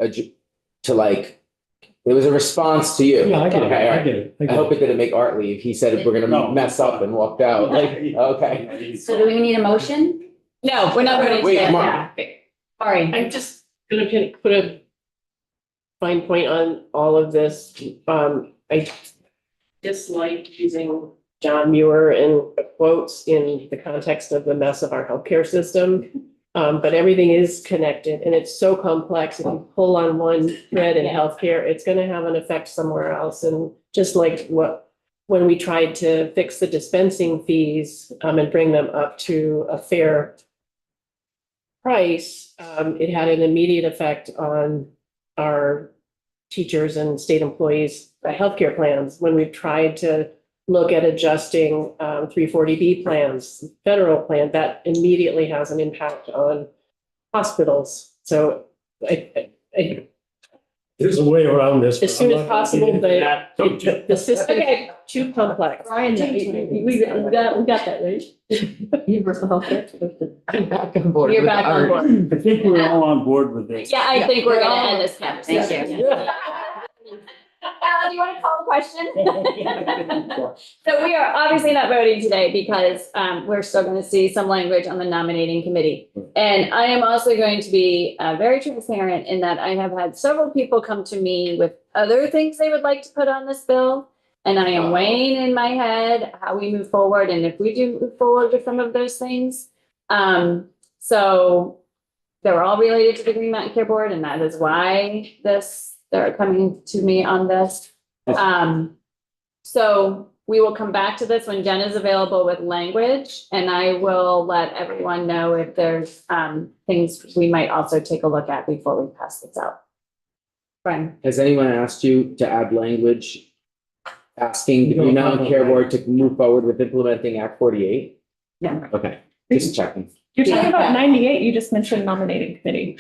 like, it was a response to you. Yeah, I get it, Okay, all I right. get it. I hope it didn't make Art leave. He said we're No. gonna mess up and walked out. Like, okay. So do we need a motion? No, we're not voting Wait, today. Mark. Sorry. I'm just gonna put a fine point on all of this. I dislike using John Muir and quotes in the context of the mess of our healthcare system. But everything is connected and it's so complex. If you pull on one thread in healthcare, it's gonna have an effect somewhere else. And just like when we tried to fix the dispensing fees, and bring them up to a fair price, it had an immediate effect on our teachers and state employees' healthcare plans. When we've tried to look at adjusting 340B plans, federal plan, that immediately has an impact on hospitals. So There's a way around this. as soon as possible, the system is Okay. too complex. Brian, we got that, right? Universal healthcare. I'm back on board. You're with back on Art. board. I think we're all on board with this. Yeah, I think we're gonna end this conversation. Alan, do you want to call the question? So we are obviously not voting today because we're still going to see some language on the nominating committee. And I am also going to be very transparent in that I have had several people come to me with other things they would like to put on this bill. And I am weighing in my head how we move forward and if we do move forward with some of those things. So they're all related to the Green Mountain Care Board, and that is why they're coming to me on this. So we will come back to this when Jen is available with language, and I will let everyone know if there's things we might also take a look at before we pass this out. Brian? Has anyone asked you to add language asking the Green Mountain Care Board to move forward with implementing Act 48? No. Okay, just checking. You're talking Yeah. about 98, you just mentioned nominating committee.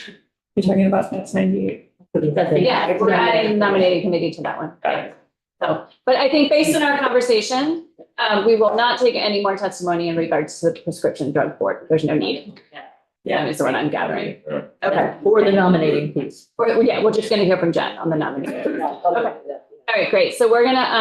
You're talking about that's 98. Yeah, we're adding nominating committee to that one. So, but I think based on our conversation, we will not take any more testimony in regards to the prescription drug board. There's no need. Yeah, is what I'm gathering. Okay. For the nominating piece. Yeah, we're just gonna hear from Jen on the nominating. Okay. All right, great. So we're gonna